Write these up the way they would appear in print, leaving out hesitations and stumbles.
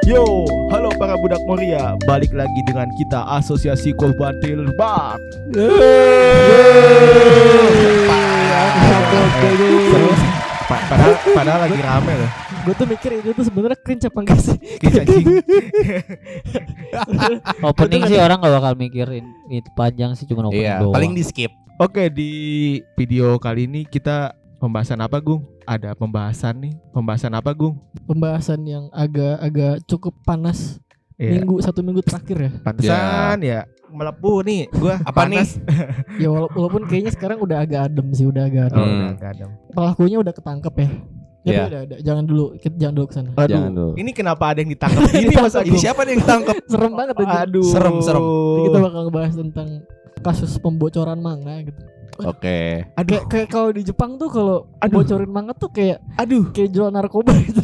Yo, halo para budak Moria, balik lagi dengan kita Asosiasi Korban Terbak. Padahal lagi rame loh. Gue tuh mikir itu tuh sebenarnya cringe apa enggak sih? Anjing. Opening sih orang gak bakal mikirin itu panjang sih, cuma opening Iya, doang. paling di skip. Oke, di video kali ini kita pembahasan apa, Gung? Ada pembahasan nih. Pembahasan apa, Gung? Pembahasan yang agak cukup panas Iya, satu minggu terakhir ya. pantesan ya melepuh nih gua. Apa panas. Ya walaupun kayaknya sekarang udah agak adem sih, udah agak adem. Oh, udah agak adem. Pelakunya udah ketangkep ya. Jadi Iya. udah, jangan dulu kesana. Jangan dulu. Ini kenapa ada yang ditangkap gini Mas Ini Agung? siapa nih yang ditangkap? Serem banget aja. Aduh. Serem. Jadi kita bakal ngebahas tentang kasus pembocoran manga gitu. Oke. Kayak kalau di Jepang tuh kalau bocorin manga tuh kayak jual narkoba gitu.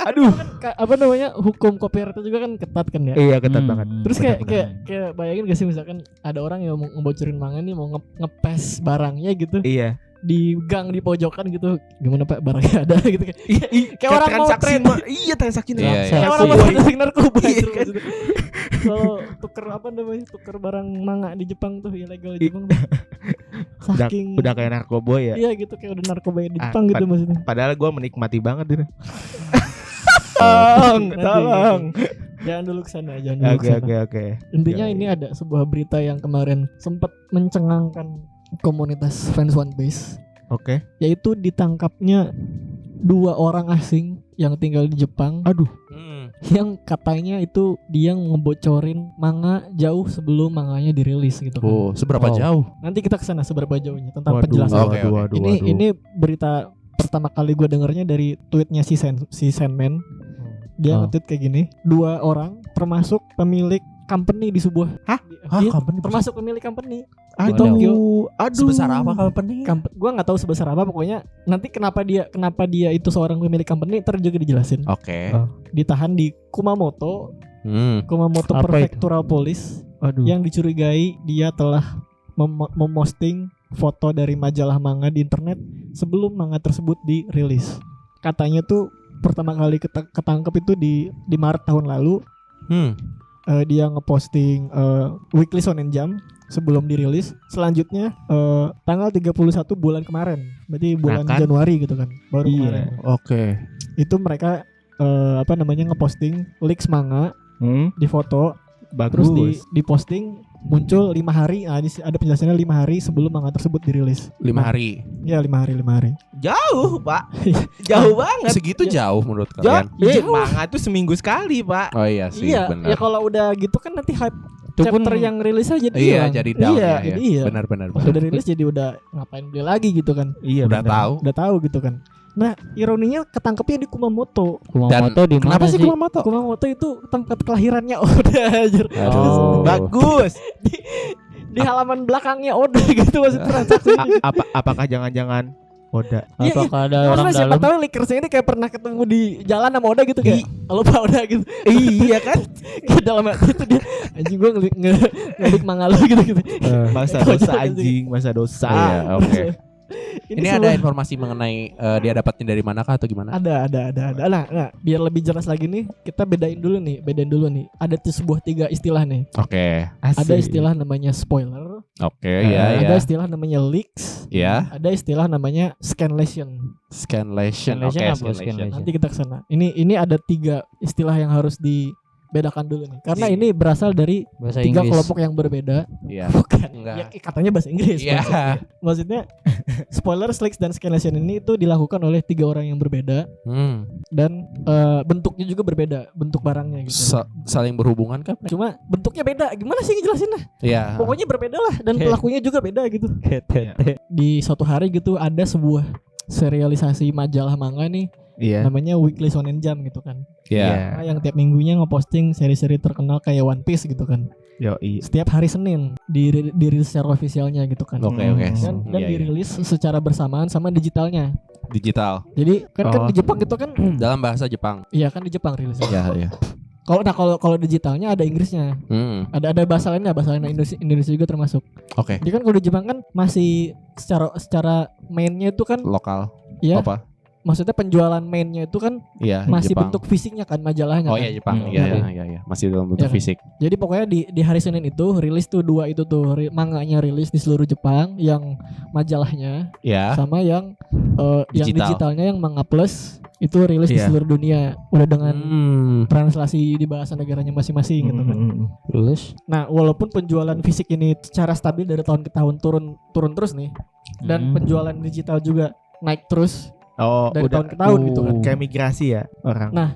Aduh. Apa namanya, hukum copyright juga kan ketat kan ya. Iya, ketat banget. Terus Benar, kayak bayangin gak sih misalkan ada orang yang mau ngebocorin manga nih, mau ngepes barangnya gitu Iya. di gang di pojokan gitu, gimana Pak barangnya ada gitu kayak Kayak orang mau transaksi trade. Iya, transaksi Iya, iya. kayak orang mau narkoba. transaksi narkoba Iya, gitu kan? maksudnya. Kalau tuker barang manga di Jepang tuh ilegal di Jepang tuh. Saking Udah kayak narkoba ya. iya gitu, kayak udah narkoba di Ah, Jepang gitu maksudnya. Padahal gue menikmati banget ini. Tolong. Jangan dulu kesana, jangan dulu Oke, kesana. oke. Intinya Iya, ini ada sebuah berita yang kemarin sempat mencengangkan komunitas fans One Piece, Oke. yaitu ditangkapnya 2 orang asing yang tinggal di Jepang Aduh. yang katanya itu dia ngebocorin manga jauh sebelum manganya dirilis gitu kan. Oh, seberapa Wow. jauh? Nanti kita kesana seberapa jauhnya tentang Waduh, penjelasan. Oke, oke. Ini berita pertama kali gue dengernya dari tweetnya si Sandman. Dia Oh. nge-tweet kayak gini, 2 orang termasuk pemilik company di sebuah Iya, Company termasuk pemilik company di Aduh. Tokyo. sebesar apa company? Gua nggak tahu sebesar apa, pokoknya nanti kenapa dia itu seorang pemilik company ntar juga dijelasin. Oke. Oh. Ditahan di Kumamoto Apa Prefectural Police Aduh. yang dicurigai dia telah memposting foto dari majalah manga di internet sebelum manga tersebut dirilis. Katanya tuh pertama kali ketangkep itu di Maret tahun lalu. Dia ngeposting Weekly Shonen Jump sebelum dirilis. Selanjutnya tanggal 31 bulan kemarin, berarti bulan Nah, kan? Januari gitu kan, baru Iya. kemarin. Oke. Itu mereka ngeposting leaks manga di foto, Bagus. terus diposting muncul 5 hari. Nah, ada penjelasannya 5 hari sebelum manga tersebut dirilis. 5 hari. Ya 5 hari. Jauh, Pak. Jauh banget. Segitu jauh menurut Jauh. kalian? Manga tuh seminggu sekali, Pak. Oh iya sih, Iya, benar. ya kalau udah gitu kan nanti hype Itu pun chapter yang rilis aja jadi Iya, hilang. jadi down Iya, ya. jadi iya. Benar. Pas udah rilis jadi udah ngapain beli lagi gitu kan. Iya, Udah bener. tahu. Udah tahu gitu kan. Nah, ironinya ketangkepnya di Kumamoto. Kumamoto di mana Kenapa sih sih? Kumamoto? Kumamoto itu tempat kelahirannya Oda anjir. Oh. Bagus. Di halaman belakangnya Oda gitu maksud transaksinya. Apakah jangan-jangan Oda? Iya, Apakah ada Karena orang siapa dalam? tahu Lakersnya ini kayak pernah ketemu di jalan sama Oda gitu kayak lupa Oda gitu. Iya kan? Kayak dalam hati itu dia anjing gua ngelik manga lu gitu. Masa Kocak dosa anjing. anjing, masa dosa. Iya, oke. Ini ada sebuah- informasi mengenai dia dapatnya dari manakah atau gimana? Ada. Nah, biar lebih jelas lagi nih, kita bedain dulu nih. Ada sebuah 3 istilah nih. Oke. Ada istilah namanya spoiler, Oke, ya ada ya. istilah namanya leaks, Ya. ada istilah namanya scanlation. Scanlation. Scanlation Oke, apa? scanlation. Scanlation. Nanti kita kesana. Ini ada 3 istilah yang harus dibedakan dulu nih, karena ini berasal dari Bahasa 3 Inggris. kelompok yang berbeda. Iya. Bukan. Enggak. Ya, katanya bahasa Inggris. Iya. Maksudnya spoiler, leaks, dan scanlation ini itu dilakukan oleh 3 orang yang berbeda dan bentuknya juga berbeda, bentuk barangnya gitu. Saling berhubungan kan? Cuma bentuknya beda. Gimana sih ngejelasinnya? Iya. Pokoknya berbeda lah dan pelakunya juga beda gitu. Iya. Di suatu hari gitu ada sebuah serialisasi majalah manga nih, Iya. namanya Weekly Shonen Jump gitu kan. Iya. Nah, yang tiap minggunya ngeposting seri-seri terkenal kayak One Piece gitu kan. Yoi. Setiap hari Senin dirilis secara ofisialnya gitu kan. Oke. Dan Iya, iya. dirilis secara bersamaan sama digitalnya. Digital. Jadi kan Oh. di Jepang gitu kan. Dalam bahasa Jepang. Iya kan di Jepang rilisnya. Iya, iya. Kalau digitalnya ada Inggrisnya. Ada bahasa lainnya Indonesia juga termasuk. Oke. Jadi kan kalau di Jepang kan masih secara mainnya itu kan Lokal. ya Apa? maksudnya penjualan mainnya itu kan Iya, masih Jepang. bentuk fisiknya kan majalahnya Oh kan. iya Jepang. Hmm, Iya, oke. iya. Masih dalam bentuk Iya kan? fisik. Jadi pokoknya di hari Senin itu rilis tuh 2 itu tuh manganya rilis di seluruh Jepang, yang majalahnya Ya. sama yang yang Digital. digitalnya yang manga plus itu rilis di Iya. seluruh dunia udah dengan Hmm. translasi di bahasa negaranya masing-masing gitu kan. Terus Nah, walaupun penjualan fisik ini secara stabil dari tahun ke tahun turun terus nih, dan penjualan digital juga naik terus, Oh, dari udah tahun ke tahun gitu kan. Kayak migrasi ya orang. Nah,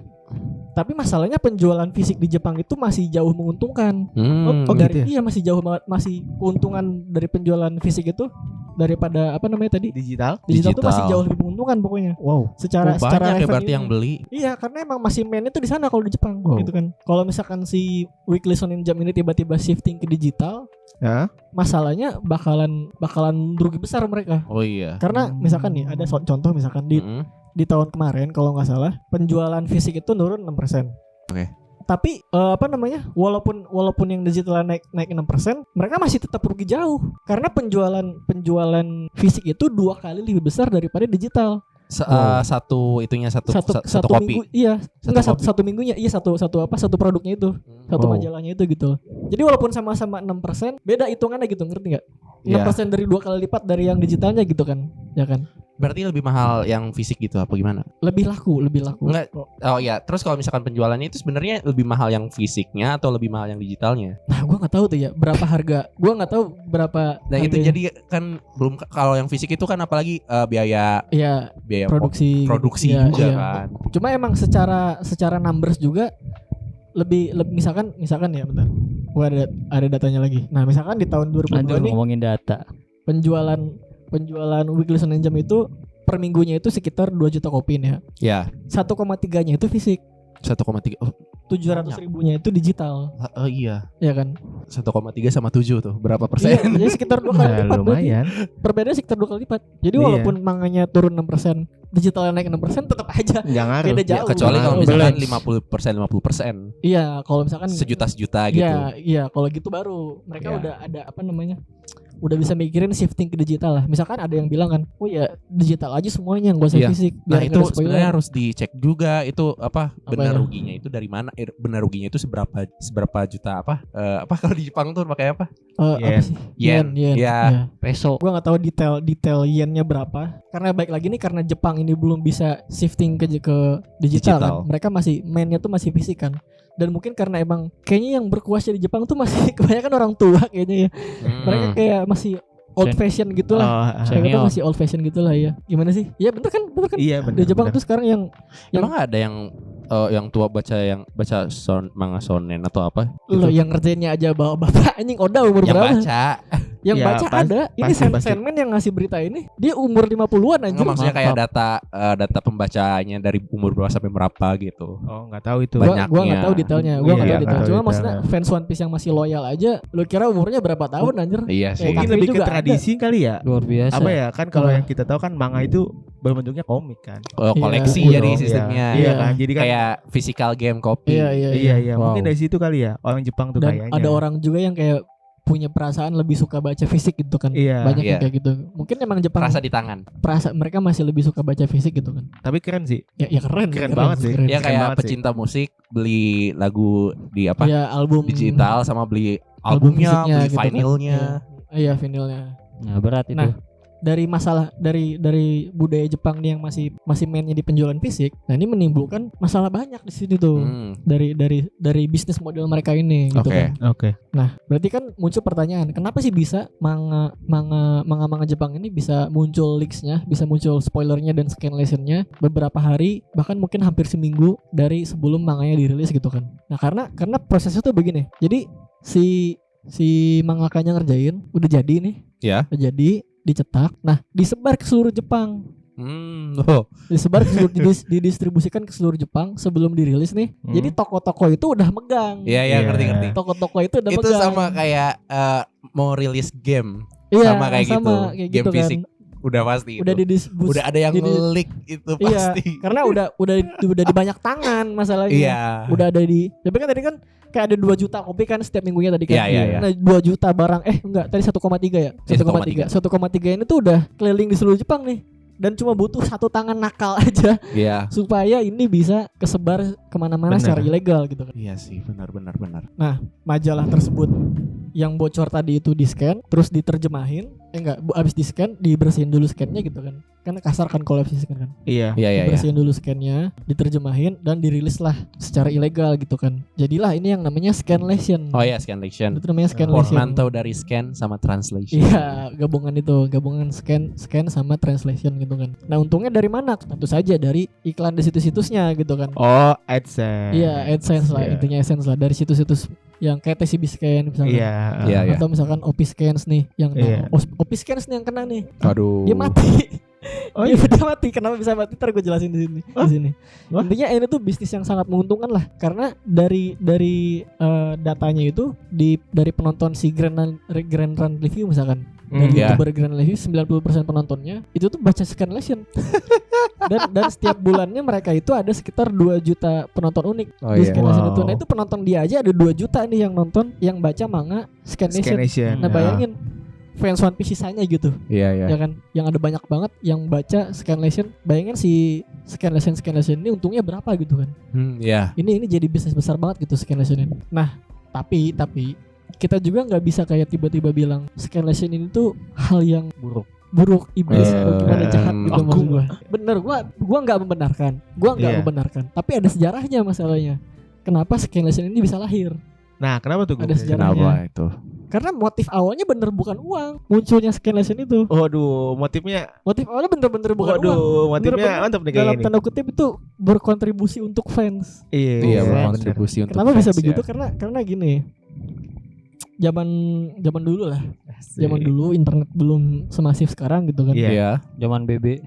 tapi masalahnya penjualan fisik di Jepang itu masih jauh menguntungkan. Hmm. Oh, Dari gitu ya? iya masih jauh banget, masih keuntungan dari penjualan fisik itu daripada apa namanya tadi? Digital? Digital tuh masih Digital. jauh lebih menguntungkan pokoknya. Wow. Secara Oh, secara banyak ya berarti revenue. yang beli. Iya, karena emang masih mainnya tuh di sana kalau di Jepang Wow. gitu kan. Kalau misalkan si Weekly Shonen Jump ini tiba-tiba shifting ke digital, Ya. masalahnya bakalan rugi besar mereka. Oh iya. Karena misalkan nih ada contoh misalkan Mm-mm. di tahun kemarin kalau nggak salah penjualan fisik itu nurun 6%. Oke. Tapi apa namanya? Walaupun yang digital naik 6%, mereka masih tetap rugi jauh. Karena penjualan fisik itu 2 kali lebih besar daripada digital. Satu itunya satu kopi. Minggu, iya. Satu Enggak kopi. satu minggunya, iya satu produknya itu. Satu Wow. majalahnya itu gitu. Jadi walaupun sama-sama 6%, beda hitungannya gitu, ngerti nggak? Iya. 6% dari 2 kali lipat dari yang digitalnya gitu kan. Ya kan? Berarti lebih mahal yang fisik gitu apa gimana? Lebih laku. Enggak. Oh iya, terus kalau misalkan penjualannya itu sebenarnya lebih mahal yang fisiknya atau lebih mahal yang digitalnya? Nah, gua nggak tahu tuh ya berapa harga. Gua nggak tahu berapa. Nah itu harganya. jadi kan belum kalau yang fisik itu kan apalagi biaya Iya, produksi produksi gitu. juga Iya. kan. Cuma emang secara numbers juga lebih misalkan ya bentar. Gua ada datanya lagi. Nah, misalkan di tahun 2002 Lanjut nih ngomongin data. penjualan Weekly Shonen Jump itu per minggunya itu sekitar 2 juta kopi nih ya. Ya, 1,3-nya itu fisik, 1,3. Oh, 700 ribunya itu digital, iya. ya kan? 1,3 sama 7 tuh. Berapa Iya, persen? jadi sekitar 2 kali Ya, lipat berarti. lumayan. Perbedaannya sekitar 2 kali lipat. Jadi Iya. walaupun manganya turun 6%, digitalnya naik 6%, tetap aja Nggak ngaruh. beda Ya, jauh. kecuali kalau Belum. misalkan 50%. Iya, kalau misalkan Sejuta gitu. Iya, kalau gitu baru mereka Iya. udah ada apa namanya? Udah bisa mikirin shifting ke digital lah. Misalkan ada yang bilang kan, "Oh ya, digital aja semuanya, enggak usah Iya. fisik." Nah biar itu nggak ada spoiler. sebenarnya harus dicek juga itu apa benar ya? ruginya itu dari mana? Benar ruginya itu seberapa juta apa kalau di Jepang tuh pakai apa? Apa Yen. sih? Yen. Yen. Iya. Iya. Peso. Gua nggak tahu detail yennya berapa. Karena baik lagi nih karena Jepang ini belum bisa shifting ke digital kan. Mereka masih mainnya tuh masih fisik kan. Dan mungkin karena emang kayaknya yang berkuasa di Jepang tuh masih kebanyakan orang tua kayaknya ya. Mereka kayak masih old fashion gitu lah. Oh, Mereka tuh Senior. masih old fashion gitu lah ya. Gimana sih? Iya bener kan? iya Di benar. Jepang tuh sekarang yang Emang ada yang tua baca manga shonen atau apa? lo yang ngerjainnya aja bawa bapak anjing Oda umur Yang berapa? baca. Yang Ya, baca ada. Ini pasti. Sandman yang ngasih berita ini dia umur 50-an anjir. Enggak, maksudnya kayak Mantap. data pembacanya dari umur berapa sampai berapa gitu. Oh, nggak tahu itu. Banyak. Gua nggak tahu detailnya. Gua Iya, nggak tahu nggak detail. tahu Cuma detailnya. maksudnya fans One Piece yang masih loyal aja, lu kira umurnya berapa tahun anjir? Iya sih. Kayak Mungkin Kakek lebih ke juga ada. tradisi kali ya. Luar biasa. Apa ya kan kalau Apa? yang kita tahu kan manga itu berbentuknya komik kan. Koleksi Iya, jadi dong, sistemnya. Iya Iya. kan. Jadi kan Kayak physical game kopi. iya. Wow. Mungkin dari situ kali ya orang Jepang tuh Dan kayaknya. ada orang juga yang kayak punya perasaan lebih suka baca fisik gitu kan. Iya. Banyak yang Iya. kayak gitu. Mungkin emang Jepang Rasa di tangan. mereka masih lebih suka baca fisik gitu kan. Tapi keren sih. Ya keren. Keren banget sih. keren. Ya Keren kayak banget sih. pecinta musik beli lagu di apa? Ya album Digital sama beli album albumnya, fisiknya beli gitu kan. vinilnya. Iya vinilnya. Nah, berat itu. Nah, dari masalah dari budaya Jepang nih yang masih mainnya di penjualan fisik, nah ini menimbulkan masalah banyak di sini tuh dari bisnis model mereka ini gitu Oke. kan. Oke. Nah, berarti kan muncul pertanyaan, kenapa sih bisa manga Jepang ini bisa muncul leaks-nya, bisa muncul spoilernya dan scanlationnya beberapa hari bahkan mungkin hampir seminggu dari sebelum manganya dirilis gitu kan. Nah, karena prosesnya tuh begini. Jadi si mangakanya ngerjain, udah jadi nih. Ya. Udah jadi, dicetak. Nah, disebar ke seluruh Jepang. Oh. Disebar ke seluruh didistribusikan ke seluruh Jepang sebelum dirilis nih. Hmm. Jadi toko-toko itu udah megang. Iya, Iya. ngerti. Toko-toko itu udah Itu megang. sama kayak mau rilis game. Iya, sama kayak gitu. kayak Game gitu fisik. kan. Udah pasti Udah itu. didistribusi. Udah ada yang leak itu Iya, pasti. karena udah di banyak tangan masalahnya. Iya. Udah ada di. Tapi kan tadi kan kayak ada 2 juta kopi kan setiap minggunya tadi kan. Iya. Nah, 2 juta barang enggak tadi 1,3 ya. 1,3. 1,3 ini tuh udah keliling di seluruh Jepang nih. dan cuma butuh satu tangan nakal aja Iya. supaya ini bisa kesebar kemana-mana Bener. secara ilegal gitu kan. Iya sih, benar. Majalah tersebut yang bocor tadi itu di scan terus diterjemahin, abis di scan dibersihin dulu scannya gitu kan. Kan kasar kan kalau habis scan kan. Iya. Iya. Dibersihin dulu scannya, diterjemahin dan dirilis lah secara ilegal gitu kan. Jadilah ini yang namanya scanlation. Oh iya, scanlation. Itu namanya scanlation. Portmanteau dari scan sama translation. Iya, gabungan scan sama translation gitu kan. Nah, untungnya dari mana? Tentu saja dari iklan di situs-situsnya gitu kan. Oh, AdSense. Iya, AdSense lah, Iya. intinya AdSense lah dari situs-situs yang kayak TCB Scan misalkan. Iya. Iya. Atau misalkan Opi Scans nih yang Iya. Opi Scans nih yang kena nih. Aduh. Dia mati. Oh Dia iya. udah mati. Kenapa bisa mati? Ntar gue jelasin di sini. Wah. Di sini. Wah. Intinya ini tuh bisnis yang sangat menguntungkan lah, karena dari datanya itu dari penonton si Grand Run Review misalkan. Dari Iya. YouTuber Grand Review 90% penontonnya itu tuh baca scanlation. dan setiap bulannya mereka itu ada sekitar 2 juta penonton unik Oh di iya. scanlation Wow. itu. Nah, itu penonton dia aja ada 2 juta nih yang nonton yang baca manga scanlation. Scanlation. Nah, bayangin fans One Piece sisanya gitu. Iya. Ya kan, yang ada banyak banget yang baca scanlation. Bayangin si scanlation ini untungnya berapa gitu kan. Iya. Ini jadi bisnis besar banget gitu scanlation ini. Nah, tapi kita juga nggak bisa kayak tiba-tiba bilang scanlation ini tuh hal yang buruk iblis atau gimana jahat gitu aku- maksud gua. Bener, gua nggak membenarkan. Iya. Membenarkan. Tapi ada sejarahnya masalahnya. Kenapa scanlation ini bisa lahir? Nah, kenapa tuh? Gung? Ada sejarah. Kenapa itu? Karena motif awalnya bener bukan uang. Munculnya scanlation itu. Waduh, motifnya. Motif awalnya bener-bener bukan uang. Waduh, motifnya Bener-bener mantap nih kayak Dalam gini. tanda kutip itu berkontribusi untuk fans. Iya, bener. berkontribusi untuk Kenapa bisa fans, begitu? ya. Karena gini. Zaman dulu lah. Zaman dulu internet belum semasif sekarang gitu kan. Iya. Iya. Zaman BB.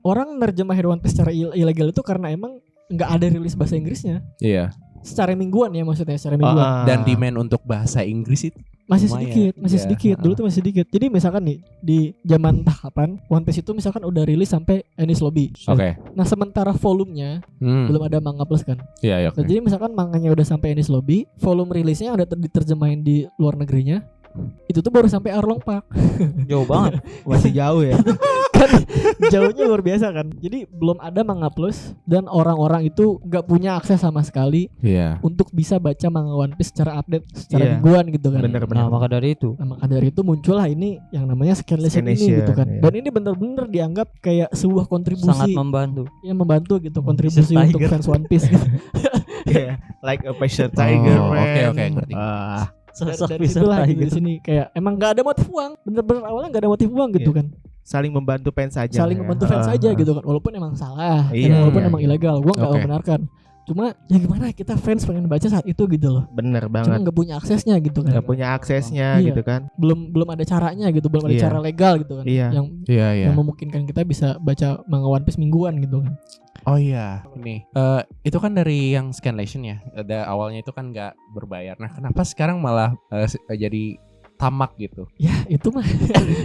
Orang nerjemahin One Piece secara ilegal itu karena emang nggak ada rilis bahasa Inggrisnya. Iya. Secara mingguan ya, maksudnya secara mingguan. Dan demand untuk bahasa Inggris itu Masih lumayan. sedikit, masih Iya. sedikit. Dulu tuh masih sedikit. Jadi misalkan nih di zaman entah kapan One Piece itu misalkan udah rilis sampai Enies Lobby. Oke. Nah, sementara volumenya belum ada manga plus kan. Iya, Nah, jadi misalkan manganya udah sampai Enies Lobby, volume rilisnya udah diterjemahin di luar negerinya. Itu tuh baru sampai Arlong Park. Jauh banget. Masih jauh ya. Kan jauhnya luar biasa kan. Jadi belum ada manga plus dan orang-orang itu gak punya akses sama sekali Iya. untuk bisa baca manga One Piece secara update, secara Iya. mingguan gitu kan. Bener-bener. Nah, maka dari itu Nah, maka dari itu muncullah ini yang namanya scanlation ini Scanlation, gitu kan. iya. Dan ini bener-bener dianggap kayak sebuah sangat kontribusi membantu. yang membantu gitu, kontribusi Tiger. untuk fans One Piece gitu. Iya, like a passion tiger, Oh, man. oke, ngerti. Sosok dari bisa situlah gitu di Tiger. sini kayak emang nggak ada motif uang, bener-bener awalnya nggak ada motif uang gitu Iya. kan. Saling membantu fans saja. Saling membantu fans aja gitu kan, walaupun emang salah, Iya, walaupun iya, emang iya. ilegal, gua nggak Oke. membenarkan. Cuma ya gimana kita fans pengen baca saat itu gitu loh, Bener cuma banget. nggak punya aksesnya gitu kan, Gak punya aksesnya Iya. gitu kan. belum ada caranya gitu, belum ada Iya. cara legal gitu kan, Iya. Iya, iya. yang memungkinkan kita bisa baca manga One Piece mingguan gitu kan. Oh iya, ini itu kan dari yang scanlation ya. Ada awalnya itu kan nggak berbayar. Nah, kenapa sekarang malah jadi tamak gitu? Ya itu mah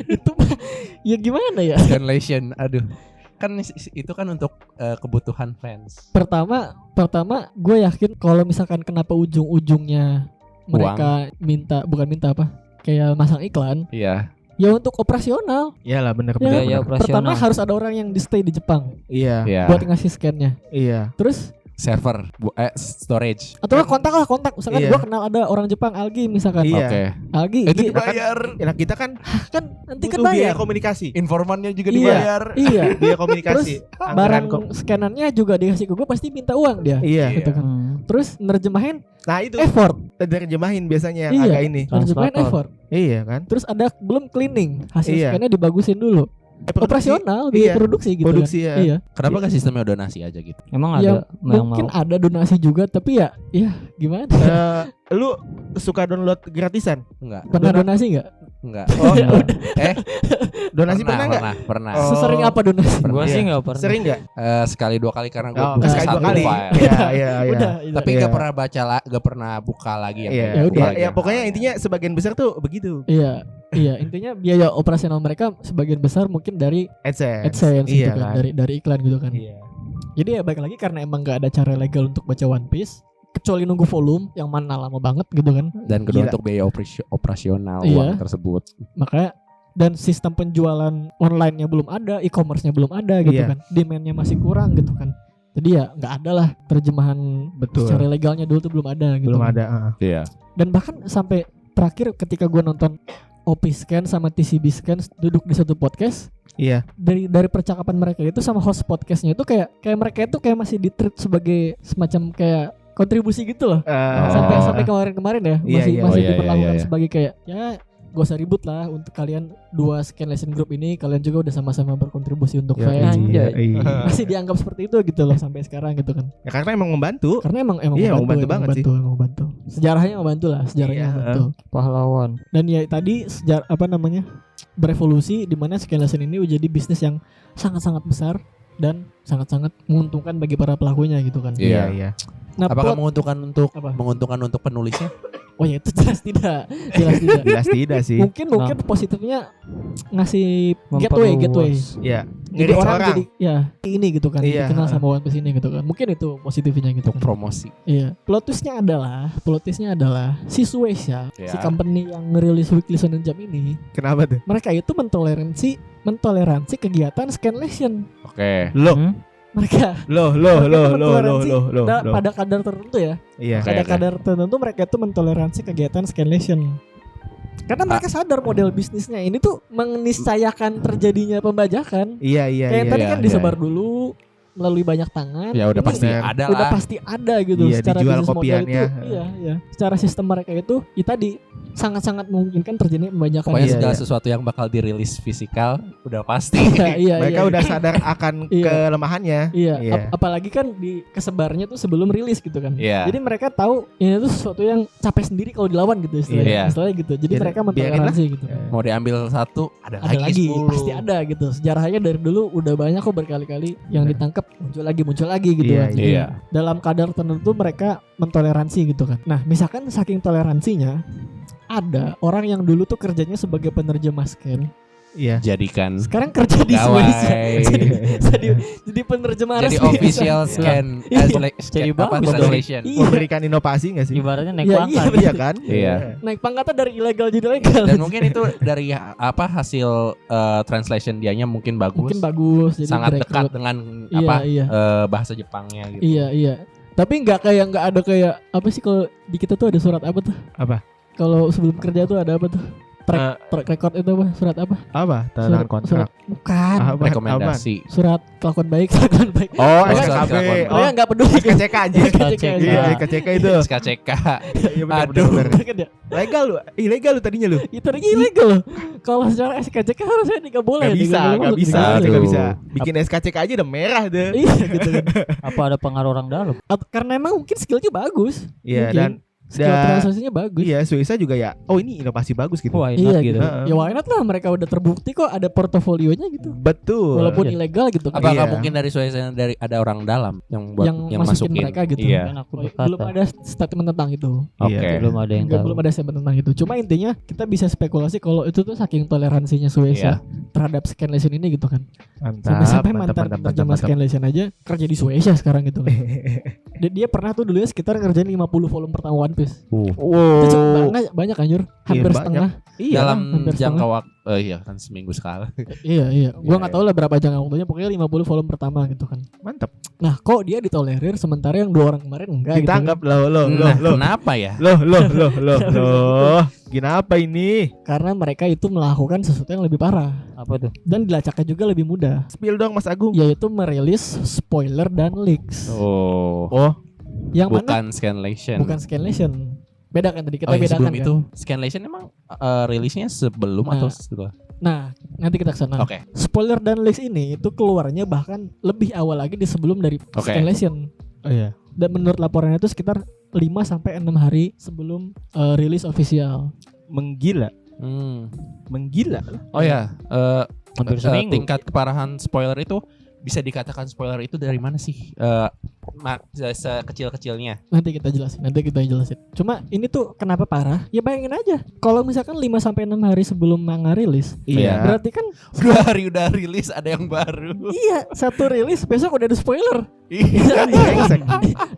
itu mah ya gimana ya. Scanlation, aduh. Kan itu kan untuk kebutuhan fans. Pertama gue yakin kalau misalkan kenapa ujung-ujungnya mereka bukan minta apa, kayak masang iklan Iya. ya untuk operasional. Iyalah bener Ya, bener. ya, bener. Pertama operasional. harus ada orang yang di stay di Jepang Iya. Iya. buat ngasih scan-nya. Iya. Terus Server, storage. atau nggak kontak misalkan Iya. gue kenal ada orang Jepang, Algi misalkan. Iya. Oke. Algi Itu Gi, dibayar. Nah, kita kan kan nanti kan butuh biaya bayar. komunikasi. Informannya juga Iya. dibayar. Iya. Biaya komunikasi. Barang scanannya juga dikasih ke gue, pasti minta uang dia. Iya. Gitu kan. Terus nerjemahin Nah, itu effort. terjemahin biasanya yang Iya. agak ini. Nerjemahin Translator. effort. Iya kan? Terus ada belum cleaning, hasil Iya. scannya dibagusin dulu. Operasional, biaya Iya. produksi gitu Produksi kan. ya. Iya. Kenapa nggak sistemnya donasi aja gitu? Emang Ya, ada yang mungkin mau. ada donasi juga, tapi ya gimana? Lu suka download gratisan? Enggak. Pernah donasi nggak? Enggak. Oh, donasi pernah nggak? Pernah. Oh. Sesering apa donasi? Gua Iya. sih nggak pernah. Sering nggak? Sekali 2 kali karena gue Oh, buka sekali 2 satu kali. file. Iya, iya, iya. Udah, itu. Tapi Iya. nggak pernah baca nggak pernah buka lagi yang Iya, kayak Ya udah. ya, pokoknya intinya sebagian besar tuh begitu. Iya, intinya biaya operasional mereka sebagian besar mungkin dari AdSense Iya gitu kan, kan. dari iklan gitu kan. Iya. Jadi ya balik lagi karena emang nggak ada cara legal untuk baca One Piece, kecuali nunggu volume yang mana lama banget gitu kan. dan kedua Gila. untuk biaya operasional Iya. uang tersebut. Makanya dan sistem penjualan online-nya belum ada, e-commerce-nya belum ada gitu Iya. kan, demand-nya masih kurang gitu kan. Jadi ya nggak ada lah terjemahan Betul. secara legalnya dulu tuh belum ada gitu. Belum kan. ada. Iya. Dan bahkan sampai terakhir ketika gue nonton OP Scan sama TCB Scan duduk di satu podcast, Iya. dari percakapan mereka itu sama host podcastnya itu kayak mereka itu kayak masih di-treat sebagai semacam kayak kontribusi gitu loh. Sampai kemarin-kemarin ya Iya, masih iya. masih Oh, iya, diperlakukan iya. sebagai kayak ya gak usah ribut lah, untuk kalian dua Scanlation Group ini kalian juga udah sama-sama berkontribusi untuk Ya, fans. Iya. Masih dianggap seperti itu gitu loh sampai sekarang gitu kan. Ya karena emang membantu. Karena emang Iya, membantu banget sih. emang membantu. Sejarahnya membantu lah, sejarahnya Iya, membantu. Pahlawan. Dan ya tadi berevolusi di mana Scanlation ini menjadi bisnis yang sangat-sangat besar dan sangat-sangat menguntungkan bagi para pelakunya gitu kan. Iya. Iya. Nah, Apakah plot- Apa? menguntungkan untuk penulisnya? oh ya itu jelas tidak. Jelas tidak. Jelas tidak sih. Mungkin positifnya ngasih gateway. Ya. Jadi Ngirit orang orang. jadi ya ini gitu kan, Iya. dikenal sama One Piece ini gitu kan. Mungkin itu positifnya gitu Untuk kan. promosi. Iya. Plot twistnya adalah si Shueisha, si Ya. company yang ngerilis Weekly Shonen Jump ini, Kenapa tuh? mereka itu mentoleransi kegiatan Scanlation. Oke. Loh, Hmm? Mereka loh. pada kadar tertentu ya. Iya. Oke. Pada kadar tertentu mereka itu mentoleransi kegiatan Scanlation. Karena mereka sadar model bisnisnya ini tuh meniscayakan terjadinya pembajakan. Iya. Kayak tadi iya, kan iya. disebar dulu melalui banyak tangan. Ya udah Ini pasti bener. ada udah lah. pasti ada gitu. Iya, Secara dijual bisnis model itu, kopiannya. iya. Secara sistem mereka itu, ya tadi sangat-sangat memungkinkan terjadinya pembajakan. Pokoknya Iya, segala iya. sesuatu yang bakal dirilis fisikal udah pasti. Iya. Mereka udah sadar akan Iya. kelemahannya. Iya, Iya. apalagi kan di kesebarnya tuh sebelum rilis gitu kan. Iya. Jadi mereka tahu ini tuh sesuatu yang capek sendiri kalau dilawan gitu istilahnya. Iya. Istilahnya gitu. Jadi Biar- mereka biarin mentoleransi gitu. Mau diambil satu, ada Ada lagi, 10. pasti ada gitu. Sejarahnya dari dulu udah banyak kok berkali-kali yang Benar. ditangkap muncul lagi gitu Iya, kan. iya. Iya. Dalam kadar tertentu mereka mentoleransi gitu kan. Nah, misalkan saking toleransinya ada orang yang dulu tuh kerjanya sebagai penerjemah scan, Iya. Jadikan sekarang kerja di Gawai. Shueisha. jadi penerjemah jadi resmi. official scan, Iya. Jadi bagus dong. translation. Iya. Memberikan inovasi nggak sih? Ibaratnya naik Iya, pangkat. iya. Iya kan? Iya. Naik pangkatnya dari ilegal jadi legal. Dan mungkin itu dari hasil translation dianya mungkin bagus. Mungkin bagus jadi Sangat direkrut. dekat dengan Iya. bahasa Jepangnya gitu. Iya. Tapi nggak ada kayak apa sih kalau di kita tuh ada surat apa tuh? Apa? Kalau sebelum kerja tuh ada apa tuh? Track record itu apa? Surat apa? Apa? Tanda kontrak. Bukan. Apa? Rekomendasi. Surat kelakuan baik, kelakuan baik. Oh, Surat SKKB. kelakuan baik. Oh, Saya nggak peduli. SKCK aja. SKCK. Iya, SKCK itu. SKCK. Iya benar Aduh. benar. Bener kan ya? Legal lu. Ilegal lu tadinya lu. Itu lagi ilegal loh. Kalau secara SKCK harusnya nggak boleh. Gak bisa, Nggak gak boleh. bisa, Aduh. nggak bisa. Bikin SKCK aja udah merah tuh. Iya gitu kan. Apa ada pengaruh orang dalam? Karena emang mungkin skillnya bagus. Iya, Mungkin. dan skill translasinya bagus. iya Suiza juga ya. Oh, ini inovasi bagus gitu. Why Iya not gitu. Heeh. Ya why not lah, mereka udah terbukti kok ada portofolionya gitu. Betul. Walaupun Iya. ilegal gitu kan. Apakah Iya. mungkin dari suasana dari ada orang dalam yang buat yang masukin masukin mereka gitu. Iya. Kan aku Oh, berkata. belum ada statement tentang itu. Oke. Iya. Belum ada yang tahu. Belum ada statement tentang itu. Cuma intinya kita bisa spekulasi kalau itu tuh saking toleransinya Shueisha terhadap Scanlation ini gitu kan. Mantap. Sampai mantap, mantan mantap, penerjemah mantap. Scanlation aja kerja di Shueisha sekarang gitu kan. Dia pernah tuh dulunya sekitar ngerjain 50 volume pertama One Piece. Itu cukup banyak anjur, hampir Iya, setengah. Iya. Dalam hampir jangka waktu iya kan seminggu sekali. Iya. Gua Iya, nggak tahu lah berapa jangka waktunya, pokoknya 50 volume pertama gitu kan. Mantap. Nah, kok dia ditolerir sementara yang dua orang kemarin enggak gitu. Ditangkap kan? loh. Nah, kenapa ya? Loh. Kenapa ini? Karena mereka itu melakukan sesuatu yang lebih parah Apa tuh? dan dilacaknya juga lebih mudah, Spill dong Mas Agung. yaitu merilis spoiler dan leaks. Oh, Yang mana bukan scanlation. bukan Scanlation. Beda kan tadi kita Oh, ya, bedakan sebelum kan. itu scanlation emang rilisnya sebelum Nah. atau setelah? Nah, nanti kita kesana. Oke. Spoiler dan leaks ini itu keluarnya bahkan lebih awal lagi di sebelum dari Oke. Scanlation. Oh iya. Dan menurut laporannya itu sekitar 5 sampai 6 hari sebelum rilis official. Menggila. Menggila. Oh ya, Hampir seminggu. tingkat keparahan spoiler itu bisa dikatakan spoiler itu dari mana sih? sekecil-kecilnya. Nanti kita jelasin. Cuma ini tuh kenapa parah? Ya bayangin aja. Kalau misalkan 5 sampai 6 hari sebelum manga rilis, Iya. berarti kan 2 hari udah rilis ada yang baru. iya, satu rilis besok udah ada spoiler. Iya.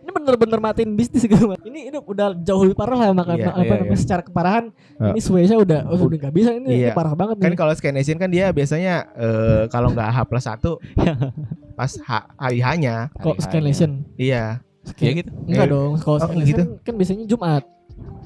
Ini bener-bener matiin bisnis gitu. Ini udah jauh lebih parah lah makan Iya, namanya secara keparahan. Ini Suecia udah nggak bisa ini Iya. parah banget Kan nih. kalau Scanation kan dia biasanya kalau nggak H+1 pas hari H-nya. Kok Scanlation? Iya. Ya gitu. Enggak dong. Kalau Oh, Scanlation gitu? kan biasanya Jumat.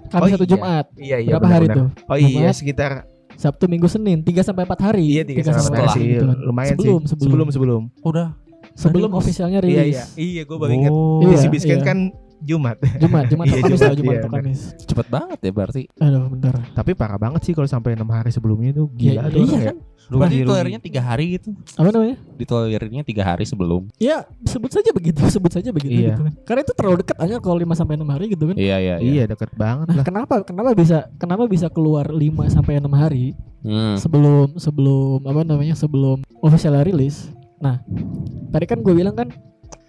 Kamis atau iya. Jumat. Iya, Berapa hari benar-benar. tuh? Oh iya, Jumat, sekitar Sabtu, Minggu, Senin 3 sampai 4 hari. iya 3 sampai 4 setelah sih. gitu kan. Lumayan Sebelum. sih. Sebelum. Udah. Sebelum Rilis. officialnya Iya, rilis. iya. Iya, gue baru ingat. Oh, Iya. Di Biscuit kan Jumat. Jumat Iya, atau Kamis Jumat, lah, Jumat iya, atau benar. Kamis. cepet banget ya berarti. Aduh, bentar. Tapi parah banget sih kalau sampai 6 hari sebelumnya tuh Ya, gila tuh iya orang kan? ya. Berarti Rugi. ditolerirnya 3 hari gitu. Apa namanya? Ditolerirnya 3 hari sebelum. Ya, sebut saja begitu Iya. gitu kan. Karena itu terlalu dekat aja kalau 5 sampai 6 hari gitu kan. Iya. Iya, deket banget Nah, lah. kenapa bisa keluar 5 sampai 6 hari Hmm. sebelum sebelum official rilis. Nah, tadi kan gue bilang kan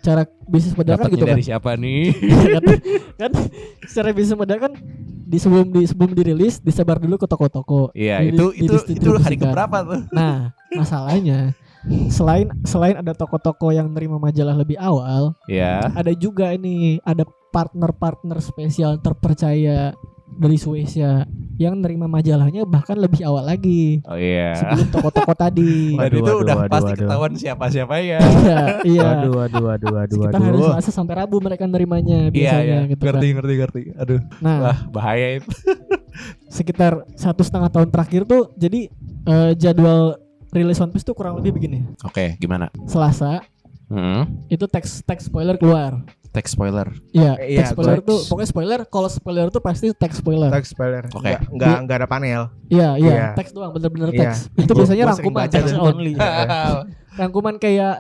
cara bisnis modal kan Dapatnya gitu kan. dari siapa nih? kan secara bisnis modal kan sebelum dirilis disebar dulu ke toko-toko. Iya, Di- itu didistribusikan. hari keberapa tuh? Nah, masalahnya selain ada toko-toko yang nerima majalah lebih awal, Iya. ada juga ada partner-partner spesial terpercaya dari Swecia yang nerima majalahnya bahkan lebih awal lagi Oh iya. sebelum toko-toko tadi. Dan itu Waduh, udah waduh, pasti waduh. ketahuan siapa ya. Iya. Waduh. Sekitar hari Selasa sampai Rabu mereka nerimanya biasanya gitu kan. Ngerti. Aduh. Nah, Wah, bahaya itu. sekitar 1,5 tahun terakhir tuh jadi jadwal rilis One Piece tuh kurang lebih begini. Oke, gimana? Selasa itu teks spoiler keluar. Teks spoiler. Iya, Iya, teks spoiler gua- tuh pokoknya spoiler. Kalau spoiler tuh pasti teks spoiler. Teks spoiler. Oke. Enggak ada panel. Iya, Iya. teks doang, bener-bener Iya. teks. Itu Gua- biasanya gua sering rangkuman, baca teks tuh. only. Rangkuman kayak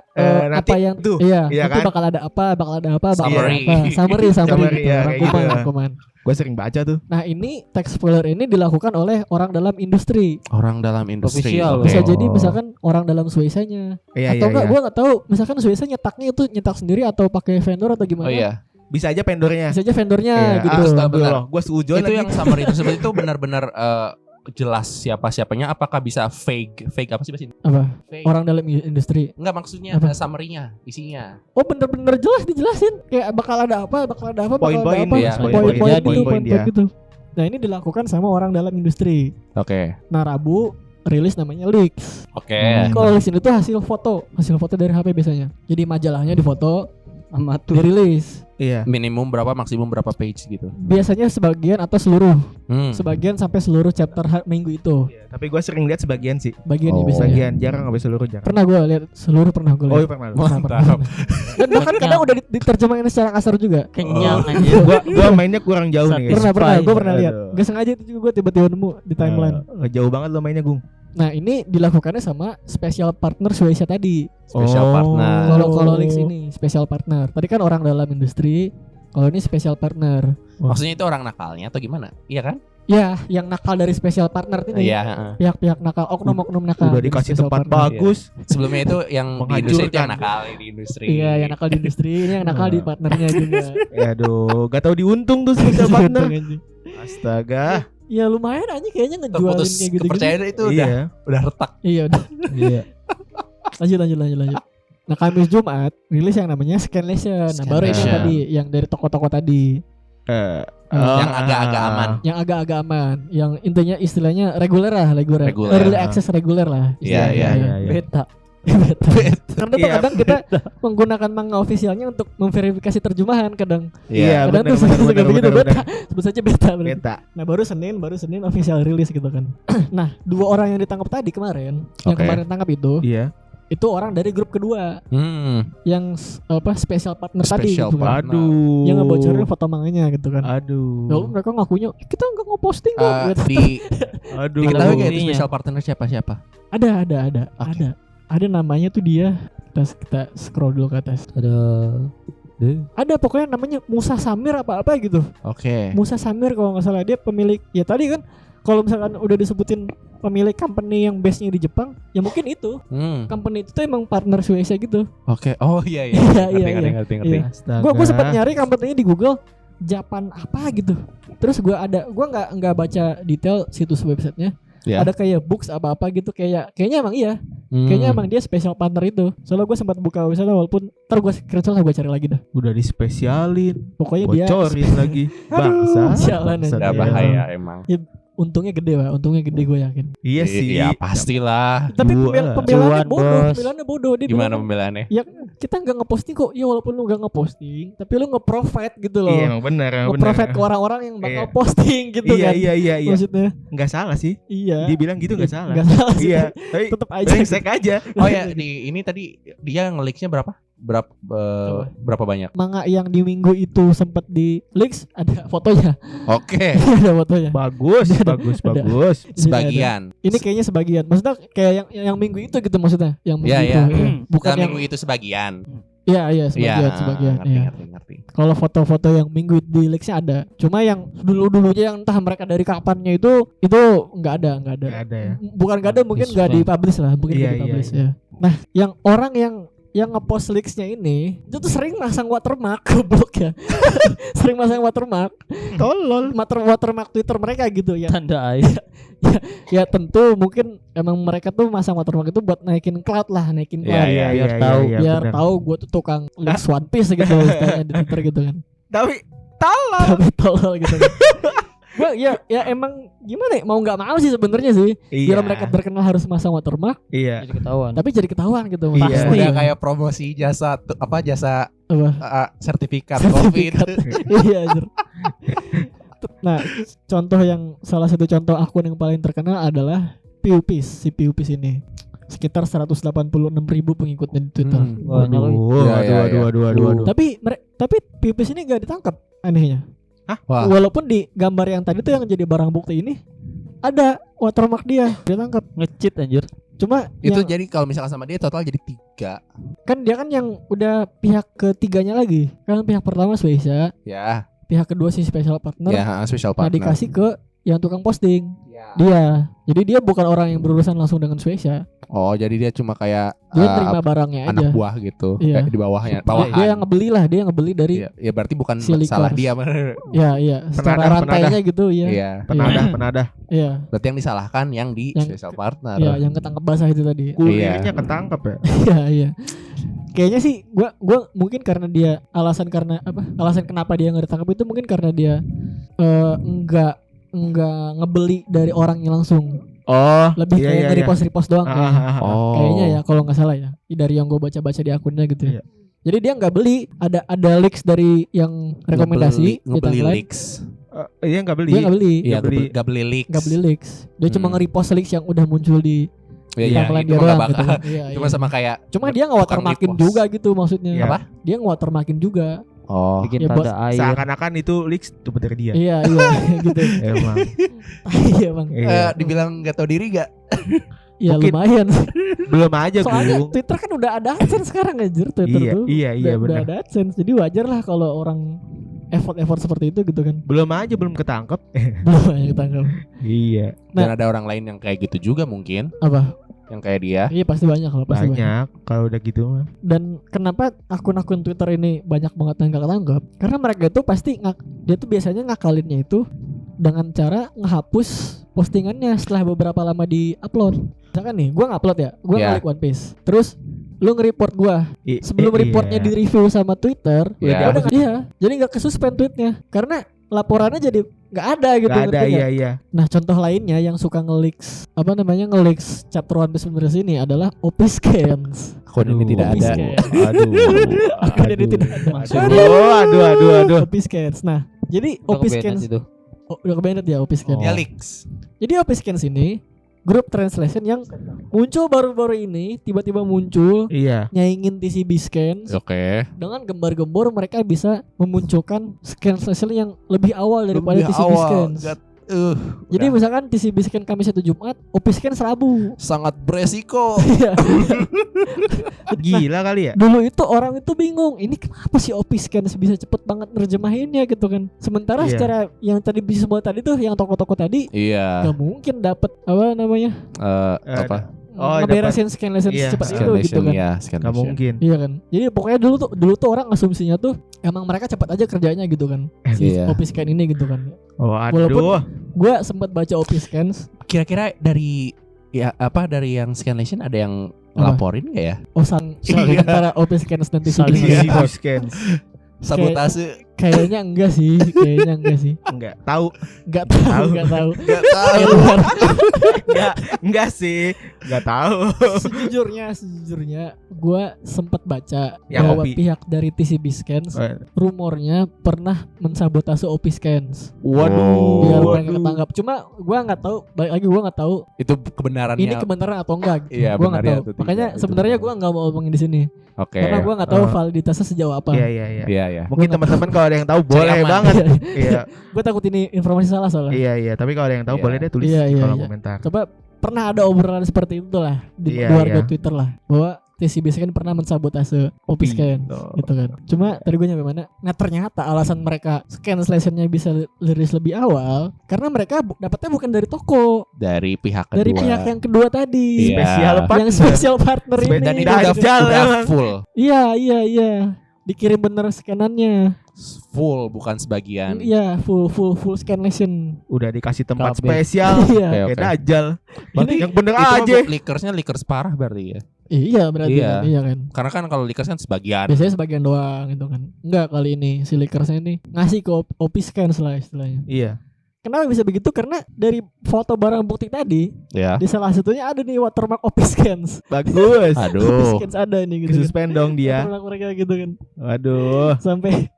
nanti apa yang tuh, iya, iya nanti kan? bakal ada apa, Summary. summary Summary, gitu, ya, kayak rangkuman, gitu. rangkuman. Gue sering baca tuh. Nah, ini teks spoiler ini dilakukan oleh orang dalam industri. Orang dalam industri. Official. Oke. Bisa jadi Oh. misalkan orang dalam Suecia-nya. Iya, Atau enggak, iya. gua enggak tahu, misalkan Suecia nyetaknya itu nyetak sendiri atau pakai vendor atau gimana. Oh iya. Bisa aja vendornya. Bisa aja vendornya Iya. gitu. benar. Gue setuju Itu yang summary tersebut itu benar-benar jelas siapa-siapanya. Apakah bisa fake apa sih bahasa Apa? Fake. Orang dalam industri. Enggak, maksudnya Apa? summary-nya, isinya. Oh, bener-bener jelas dijelasin. Kayak bakal ada apa, bakal ada apa, bakal Poin-poin ada apa. ya, Poin-poin poin-poin. gitu, Poin-poin poin-poin dia. gitu. Nah, ini dilakukan sama orang dalam industri. Oke. Nah, Rabu rilis namanya leaks. Oke. Kalau leaks itu hasil foto dari HP biasanya. Jadi majalahnya difoto, Sama tuh. dirilis. Iya. Minimum berapa, maksimum berapa page gitu. Biasanya sebagian atau seluruh. Hmm. Sebagian sampai seluruh chapter minggu itu. Iya, tapi gue sering lihat sebagian sih. Bagiannya Oh. biasanya. Sebagian, jarang sampai seluruh jarang. Pernah gue lihat seluruh pernah gue Oh, lihat. iya pernah. Mantap. Dan bahkan kadang udah diterjemahin secara kasar juga. Kenyang aja. Gua mainnya kurang jauh nih. guys. Pernah gue pernah Aduh. lihat. Gak sengaja itu juga gue tiba-tiba nemu di timeline. Jauh banget lo mainnya, Gung. Nah, ini dilakukannya sama special partner Suecia tadi. Special Oh. partner. Kalau leaks ini special partner. Tadi kan orang dalam industri. Kalau ini special partner. Maksudnya itu orang nakalnya atau gimana? Iya kan? Ya, yang nakal dari special partner ini. Iya, heeh. Pihak-pihak nakal, oknum-oknum nakal. Udah dari dikasih special tempat partner. bagus. Sebelumnya itu yang di industri itu yang Menghancurkan. nakal di industri. Iya, yang nakal di industri, ini yang nakal di partnernya juga. Aduh, gak tau diuntung tuh special partner. Untung anjing. Astaga. Ya lumayan aja kayaknya ngejualin Terputus kayak gitu-gitu. kepercayaan itu Iya. udah retak. Iya udah. Iya. Lanjut. Nah, Kamis Jumat rilis yang namanya Scanlation. Nah, baru ini yang Scanlation. tadi yang dari toko-toko tadi. Yang agak-agak aman. Yang agak-agak aman, yang intinya istilahnya reguler lah, reguler. Reguler. Early access reguler lah. Iya, istilahnya. iya. Beta. Beta. Karena tuh Iya. kadang kita menggunakan manga officialnya untuk memverifikasi terjemahan kadang. Iya, Kadang benar tuh suka begitu benar. beta. Sebut saja beta. berarti. Beta. Nah, baru Senin official rilis gitu kan. Nah, 2 orang yang ditangkap tadi kemarin, yang Oke. kemarin tangkap itu Iya. orang dari grup kedua yang special partner tadi Special gitu kan. partner. Aduh. Yang ngebocorin foto manganya gitu kan. Aduh. Lalu mereka ngakunya kita nggak ngeposting kok. Gitu. Aduh. Diketahui nggak itu Buktinya. special partner siapa? Ada. Ada namanya tuh dia. Kita scroll dulu ke atas. Ada pokoknya namanya Musa Samir apa gitu. Oke. Musa Samir kalau nggak salah dia pemilik. Ya tadi kan kalau misalkan udah disebutin pemilik company yang base-nya di Jepang, ya mungkin itu company itu tuh emang partner Shueisha gitu. Oke. Oh iya iya. Ngerti. Iya. Astaga. Gue sempat nyari company-nya di Google, Japan apa gitu. Terus gue nggak baca detail situs websitenya. Ya. Ada kayak books apa gitu, kayaknya emang iya. Kayaknya emang dia special partner itu. Soalnya gue sempat buka website walaupun ntar gue screenshot lah, gue cari lagi dah. Udah dispesialin, Pokoknya dia bocorin lagi. Bangsa. sialan Bangsat Udah ya. bahaya emang. Untungnya gede Pak, untungnya gede gue yakin. Iya sih. Iya pastilah. Tapi Dua. pembelaannya Cuan, bodoh, bos. pembelaannya bodoh. Dia Gimana bilang, pembelaannya? ya kita nggak ngeposting kok. Ya walaupun lu nggak ngeposting, tapi lu nge-provide gitu loh. Iya emang benar. Nge-provide ke orang-orang yang bakal Iya. posting gitu Iya kan. iya. Maksudnya Nggak salah sih. iya. Dia bilang gitu nggak salah. Nggak salah sih. Iya. Tapi Tetep aja. brengsek aja. Oh ya, ini tadi dia nge-leaks-nya berapa? Berapa banyak? Manga yang di minggu itu sempat di leaks ada fotonya. Oke. Ada fotonya. Bagus, bagus, Ada. bagus. Sebagian. Ini kayaknya sebagian. Maksudnya kayak yang minggu itu gitu maksudnya. Yang minggu Iya, itu. iya. Iya. Bukan Dalam yang minggu itu sebagian. Iya sebagian. Iya. Ngerti. Kalau foto-foto yang minggu di leaksnya ada. Cuma yang dulunya yang entah mereka dari kapannya itu nggak ada. Nggak ada ya. Bukan nggak ada, mungkin nggak dipublish lah, mungkin Iya, nggak dipublish iya. ya. Nah, yang orang yang ngepost leaksnya ini itu tuh sering masang watermark, goblok ya. Sering masang watermark, Tolol. watermark Twitter mereka gitu ya. Tanda air. Ya tentu mungkin emang mereka tuh masang watermark itu buat naikin cloud lah, naikin cloud. Iya, biar tahu. Biar benar. tahu gue tuh tukang leaks One Piece gitu istilahnya di Twitter gitu kan. Tapi tolol. Tapi tolol gitu kan. Gua ya emang gimana ya, mau nggak mau sih sebenarnya sih. Biar mereka terkenal harus masang watermark, Iya. Jadi ketahuan. tapi jadi ketahuan gitu. Iya. Pasti. Udah kayak promosi jasa sertifikat COVID. Iya anjir. Nah, salah satu contoh akun yang paling terkenal adalah Piupis. Si Piupis ini sekitar 186.000 pengikutnya di Twitter. Banyak lagi. Waduh. Tapi Piupis ini gak ditangkap anehnya. Wah. Walaupun di gambar yang tadi tuh yang jadi barang bukti ini ada watermark dia ditangkap. Nge-cheat anjir. Cuma Itu yang, jadi kalau misalkan sama dia total jadi 3. kan dia kan yang udah pihak ketiganya lagi. Kan pihak pertama Shueisha, Ya. pihak kedua si special partner. Ya, special Nah partner. dikasih ke yang tukang posting. Ya. Dia. Jadi dia bukan orang yang berurusan langsung dengan Shueisha. Oh, jadi dia cuma kayak Dia nerima barangnya aja. anak buah gitu, Iya. kayak di bawahnya, Dia yang dia yang ngebeli dari Iya, ya berarti bukan si Liquors. salah dia. iya, secara Penadah, rantainya gitu ya. Iya. Penadah. Iya. Berarti yang disalahkan yang di Yang- special partner. Iya, yang ketangkep basah itu tadi. Kurirnya ketangkep ya. Iya. Kayaknya sih gua mungkin karena dia alasan kenapa dia nggak ditangkap itu mungkin karena dia enggak ngebeli dari orangnya langsung. Oh, Lebih kayak nge-repost doang kayaknya. Oh. Kayaknya ya kalau nggak salah ya. Dari yang gue baca-baca di akunnya gitu ya. Iya. Jadi dia nggak beli, ada leaks dari yang rekomendasi di ngebeli timeline. leaks. iya nggak beli. Dia nggak beli, Iya, beli. nggak beli leaks. nggak beli leaks. Dia cuma nge-repost leaks yang udah muncul di Iya, timeline itu dia mah nggak doang gitu. bakal. Iya, Cuma iya. sama kayak Cuma dia nge watermarkin repost. juga gitu maksudnya. Iya. Apa? Dia nge watermarkin juga. Oh. Bikin Ya, bos. tanda air. Seakan-akan itu leaks itu bener dia. Iya gitu. Emang. Iya bang. Iya. Dibilang nggak tahu diri gak? Iya Mungkin lumayan. Belum aja Soalnya Gung. Twitter kan udah ada AdSense sekarang anjir Twitter Iya, tuh. iya, udah benar. ada AdSense. Jadi wajar lah kalau orang effort seperti itu gitu kan. Belum ketangkep. Belum aja ketangkap. Iya. Nah. Dan ada orang lain yang kayak gitu juga mungkin, Apa? yang kayak dia. Iya pasti banyak kalau pasti banyak. Banyak kalau udah gitu mah. Dan kenapa akun-akun Twitter ini banyak banget yang gak ketangkap? Karena mereka itu pasti dia tuh biasanya ngakalinnya itu dengan cara ngehapus postingannya setelah beberapa lama di-upload. Misalkan nih, gua ngupload ya, gua Iya. nge-like One Piece. Terus lu nge-report gua. Sebelum reportnya iya. di-review sama Twitter, Iya. ya udah iya. Jadi enggak ke-suspend tweetnya karena laporannya jadi nggak ada gitu. Nggak ada, ngerti nggak? iya. Nah, contoh lainnya yang suka nge-leaks nge-leaks chapter One Piece bener ini adalah Opiscans. Akun ini tidak ada. Opiscans. Aduh. Akun ini tidak ada. Aduh. Opiscans. Nah, jadi Udah Opiscans kebenet itu. udah kebanyakan ya Opiscans. Dia leaks. Jadi Opiscans ini grup translation yang muncul baru-baru ini, tiba-tiba muncul Iya. nyaingin TCB Scans. Oke. Dengan gembar-gembor mereka bisa memunculkan scan translation yang lebih awal daripada Lebih TCB awal. Scans. Jadi udah misalkan TCB scan Kamis atau Jumat, OP scan Rabu. sangat beresiko. Iya. Gila kali ya. Dulu itu orang itu bingung, ini kenapa sih OP scan bisa cepet banget nerjemahinnya gitu kan. Sementara Iya. secara yang tadi bisa buat tadi tuh, yang toko-toko tadi Iya. gak mungkin dapat apa namanya Apa? Oh, ngeberesin scan lesson Iya, secepat Scan itu gitu lesson kan. ya, scan Gak lesson. mungkin. Iya kan. Jadi pokoknya dulu tuh orang asumsinya tuh emang mereka cepat aja kerjanya gitu kan. Si Iya. OP scan ini gitu kan. Waduh. Gue sempat baca OP scans. Kira-kira dari dari yang scan lesson ada yang Apa? laporin nggak ya? Oh saling Iya. antara OP scans dan Saling TCB isi scan. Sabotase. kayaknya enggak sih. Enggak tahu. Enggak tahu, Tahu. enggak tahu. Gak Kayak tahu. luar. Enggak sih. Enggak tahu. Sejujurnya gue sempat baca Yang bahwa OP. pihak dari TCB Scans rumornya pernah mensabotase OP Scans biar Oh, mereka ketangkap. Cuma gue nggak tahu, balik lagi gue nggak tahu itu kebenarannya. ini kebenaran atau enggak. Gitu. Iya, Gue nggak benarnya tahu. atau tidak, Makanya itu sebenarnya gue benar. nggak mau ngomongin di sini Oke. karena gue nggak tahu Oh. validitasnya sejauh apa. Iya. Iya, ya. Mungkin Gua nggak teman-teman kalau ada yang tahu boleh aman. banget. Iya. Gue takut ini informasi salah soalnya. Iya. Tapi kalau ada yang tahu Iya. boleh deh tulis Iya, di iya, kolom iya. komentar. Coba pernah ada obrolan seperti itu lah di Iya, warga iya. Twitter lah bahwa TCB Scan pernah mensabotase OP Scan Tuh. gitu kan. Cuma tadi gue nyampe mana? Nah ternyata alasan mereka scan lessennya bisa rilis lebih awal karena mereka dapatnya bukan dari toko, Dari pihak kedua. dari pihak yang kedua tadi. Iya. Spesial partner. Yang special partner Spesial- ini. Dan itu udah, Dajjal udah emang. full. Iya. Dikirim bener scanannya. Full bukan sebagian. Iya, full scan lesson. Udah dikasih tempat Kabeh. spesial. Iya. Oke, Kayak oke. Dajjal. Berarti Yang bener Itu mah aja. likersnya likers parah berarti ya. Iya berarti Iya. kan. Iya kan. Karena kan kalau likers kan sebagian. Biasanya sebagian doang gitu kan. Enggak kali ini si Lakersnya ini ngasih ke OP scan lah istilahnya. Iya. Kenapa bisa begitu? Karena dari foto barang bukti tadi Ya. di salah satunya ada nih watermark OP scans. Bagus. OP Aduh. scans ada nih gitu. Kan. Kesuspend dong dia. Watermark mereka gitu kan. Waduh. Sampai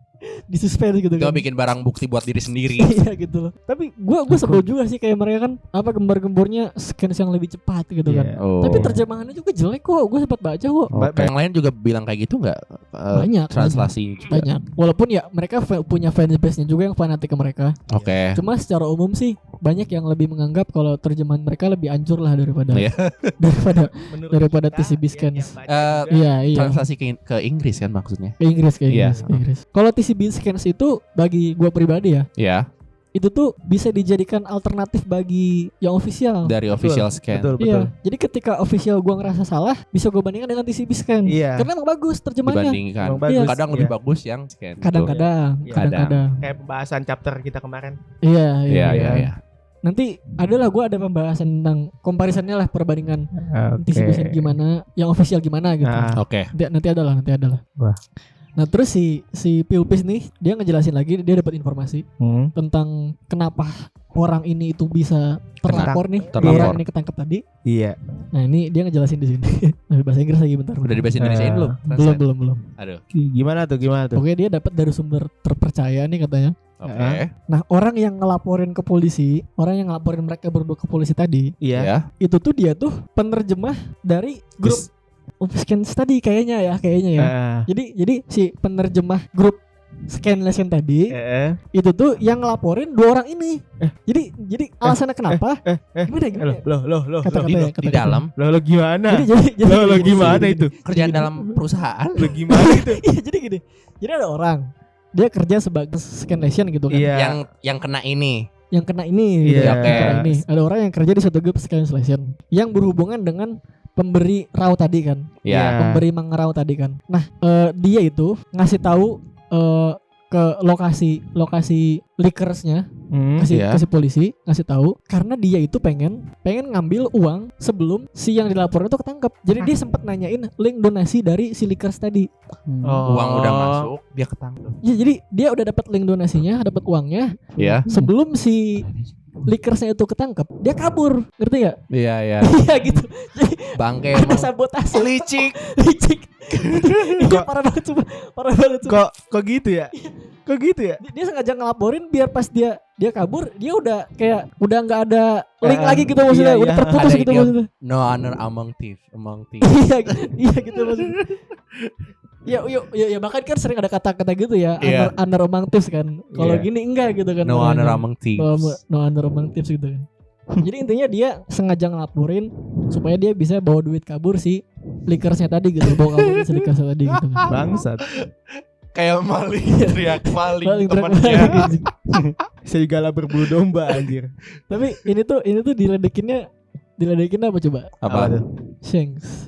disuspend gitu Itu kan. bikin barang bukti buat diri sendiri. Iya gitu loh. Tapi gua sebel juga sih kayak mereka kan apa gembar-gembornya scans yang lebih cepat gitu kan. Iya. Oh. Tapi terjemahannya juga jelek kok. Gue sempat baca kok. Oke. Yang lain juga bilang kayak gitu nggak? Banyak, Translasi juga. Banyak. Walaupun ya mereka punya fanbase-nya juga yang fanatik ke mereka. Oke. Cuma secara umum sih banyak yang lebih menganggap kalau terjemahan mereka lebih hancur lah daripada Iya. daripada TCB Scans. Iya. Translasi ke Inggris kan maksudnya? Ke Inggris, Iya. ke Inggris. Kalau TCB Scans itu bagi gua pribadi ya, Ya. itu tuh bisa dijadikan alternatif bagi yang official. Dari official scan. Betul. Iya. Jadi ketika official gua ngerasa salah, bisa gua bandingkan dengan TCB Scan. Iya. Karena emang bagus terjemahannya. Dibandingkan. Emang bagus. Kadang Iya. lebih bagus yang scan. Kadang-kadang, Iya. kadang-kadang. Kayak pembahasan chapter kita kemarin. Iya, Iya, iya, iya. Nanti adalah gua ada pembahasan tentang comparisonnya lah perbandingan TCB Scan gimana, yang official gimana gitu. Nah, Oke. Nanti adalah. Wah. Nah terus si Pilpis nih dia ngejelasin lagi, dia dapat informasi tentang kenapa orang ini itu bisa terlapor nih, terlapor. orang ini ketangkep tadi. Iya. Nah ini dia ngejelasin di sini. Bahasa Inggris lagi bentar. Udah di bahasa Indonesiain belum? Belum. Aduh. Gimana tuh? Pokoknya dia dapat dari sumber terpercaya nih katanya. Oke. Nah orang yang ngelaporin ke polisi, orang yang ngelaporin mereka berdua ke polisi tadi, Iya. Ya. itu tuh dia tuh penerjemah dari grup Scan tadi kayaknya ya. Jadi si penerjemah grup Scan Lesson tadi itu tuh yang ngelaporin dua orang ini. Jadi alasannya kenapa? Gimana? Loh. Kata-katanya, Di dalam Lo gimana? Jadi Lo gini, gimana gini, itu? kerjaan Gini. dalam perusahaan. Lo gimana itu? Iya jadi gini. Jadi ada orang dia kerja sebagai Scan Lesson gitu kan. Iya. Yang kena ini. Yang kena ini, gitu, Iya. yang kena ini. Ada orang yang kerja di suatu grup Scan Lesson yang berhubungan dengan pemberi raw tadi kan. Ya. Pemberi mengerau tadi kan. Nah, dia itu ngasih tahu ke lokasi leakersnya, Iya. kasih polisi, ngasih tahu karena dia itu pengen ngambil uang sebelum si yang dilaporin itu ketangkep. Jadi dia sempat nanyain link donasi dari si leakers tadi. Uang udah masuk, dia ketangkep. Ya, jadi dia udah dapat link donasinya, dapat uangnya Ya. sebelum si leakersnya itu ketangkep. Dia kabur, ngerti gak? Iya, iya. Iya gitu. Jadi Bangke ada emang. sabotase. Licik. Licik. Iya parah banget coba. Parah banget coba. Kok gitu ya? Kok gitu ya? Dia sengaja ngelaporin biar pas dia kabur dia udah kayak udah nggak ada link lagi gitu maksudnya, iya, udah terputus ada gitu idiom. maksudnya. No honor among thief. Iya gitu maksudnya. Ya bahkan kan sering ada kata-kata gitu ya, Iya. honor among thieves kan. Kalau Iya. gini enggak gitu kan. No orangnya. honor among thieves. No honor among thieves gitu kan. Jadi intinya dia sengaja ngelaporin supaya dia bisa bawa duit kabur si likersnya tadi gitu, bawa kabur si likersnya tadi gitu kan. Bangsat. Kayak maling teriak maling Paling temannya. anjing. Serigala berbulu domba anjir. Tapi ini tuh diledekinnya apa coba? Apa? tuh? Shanks.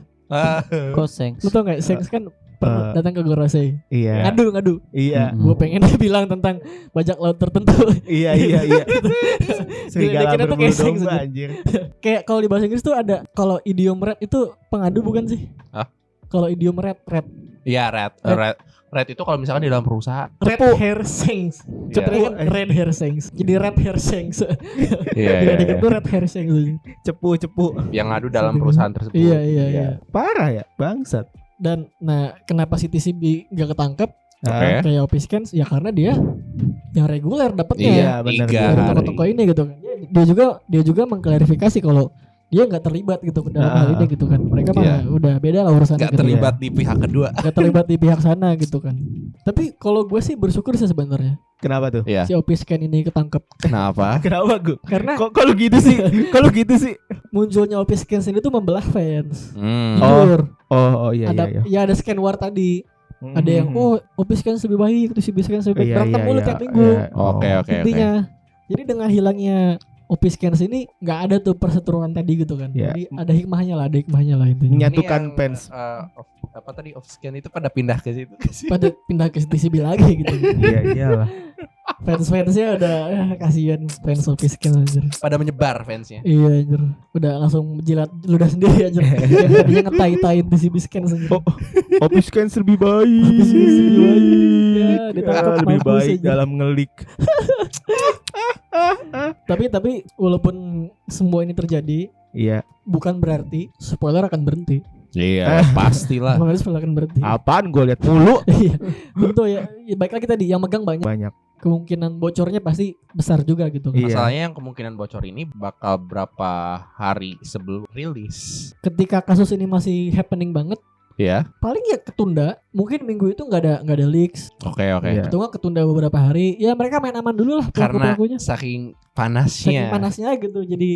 Koseng. Lu tau gak Shanks kan pernah datang ke Gorosei. Iya. Ngadu. Iya. Gue pengen dia bilang tentang bajak laut tertentu. Iya. Serigala Diledekinnya tuh berbulu kayak seks domba aja. anjir. Kayak kalau di bahasa Inggris tuh ada, kalau idiom red itu pengadu bukan sih? Hah? Kalau idiom red Iya, red itu kalau misalkan di dalam perusahaan. hair shanks. Cepu kan red hair shanks. Jadi red hair shanks. Iya. Diledekin tuh red hair shanks. Cepu. Yang ngadu dalam perusahaan tersebut. Iya. Parah ya, bangsat. Dan nah, kenapa si TCB gak ketangkep Oke. kayak Opiskens? Ya karena dia yang reguler dapetnya Iya, benar. 3 dari hari. toko-toko ini gitu kan. Dia juga mengklarifikasi kalau dia nggak terlibat gitu ke dalam hal ini gitu kan. Mereka mah Iya. udah beda lah urusannya. Gak gitu. terlibat di pihak kedua. Gak terlibat di pihak sana gitu kan. Tapi kalau gue sih bersyukur sih sebenarnya Kenapa tuh? Iya. si Opisken ini ketangkep. Kenapa? Kenapa gue? Karena Kok kalau gitu sih? Kalau gitu sih? munculnya Opisken ini tuh membelah fans. Hmm. Jujur. Oh iya. Ya ada scan war tadi. Ada yang Opisken lebih baik, terus si Opisken lebih baik. Iya, Berantem iya, mulu iya. tiap minggu. Iya. Oke. Intinya. Jadi dengan hilangnya Opiskens ini nggak ada tuh perseteruan tadi gitu kan. Iya. Jadi ada hikmahnya lah intinya. Menyatukan Ini yang, fans. apa tadi off scan itu pada pindah ke situ. Pada pindah ke TCB lagi gitu. Iya iyalah. Fans-fansnya udah kasihan fans Opiskens anjir. Pada menyebar fansnya. Iya anjir. Udah langsung jilat ludah sendiri anjir. Yang tadinya ngetai-tain TCB Skens anjir. Opiskens lebih baik. Opiskens lebih baik. Ya, ditangkap lebih mampus baik aja. dalam ngelik. Tapi walaupun semua ini terjadi, Iya. bukan berarti spoiler akan berhenti. Iya, pastilah. Bukan berarti spoiler akan berhenti. Apaan gue lihat mulu. Iya. Tentu ya. Baik lagi tadi yang megang banyak. Banyak. Kemungkinan bocornya pasti besar juga gitu kan. Iya. Masalahnya yang kemungkinan bocor ini bakal berapa hari sebelum rilis. Ketika kasus ini masih happening banget, Ya. paling ya ketunda. Mungkin minggu itu nggak ada leaks. Oke. Iya. Atau nggak ketunda beberapa hari. Ya mereka main aman dulu lah Karena pelaku-pelakunya. saking Saking panasnya. panasnya gitu. Jadi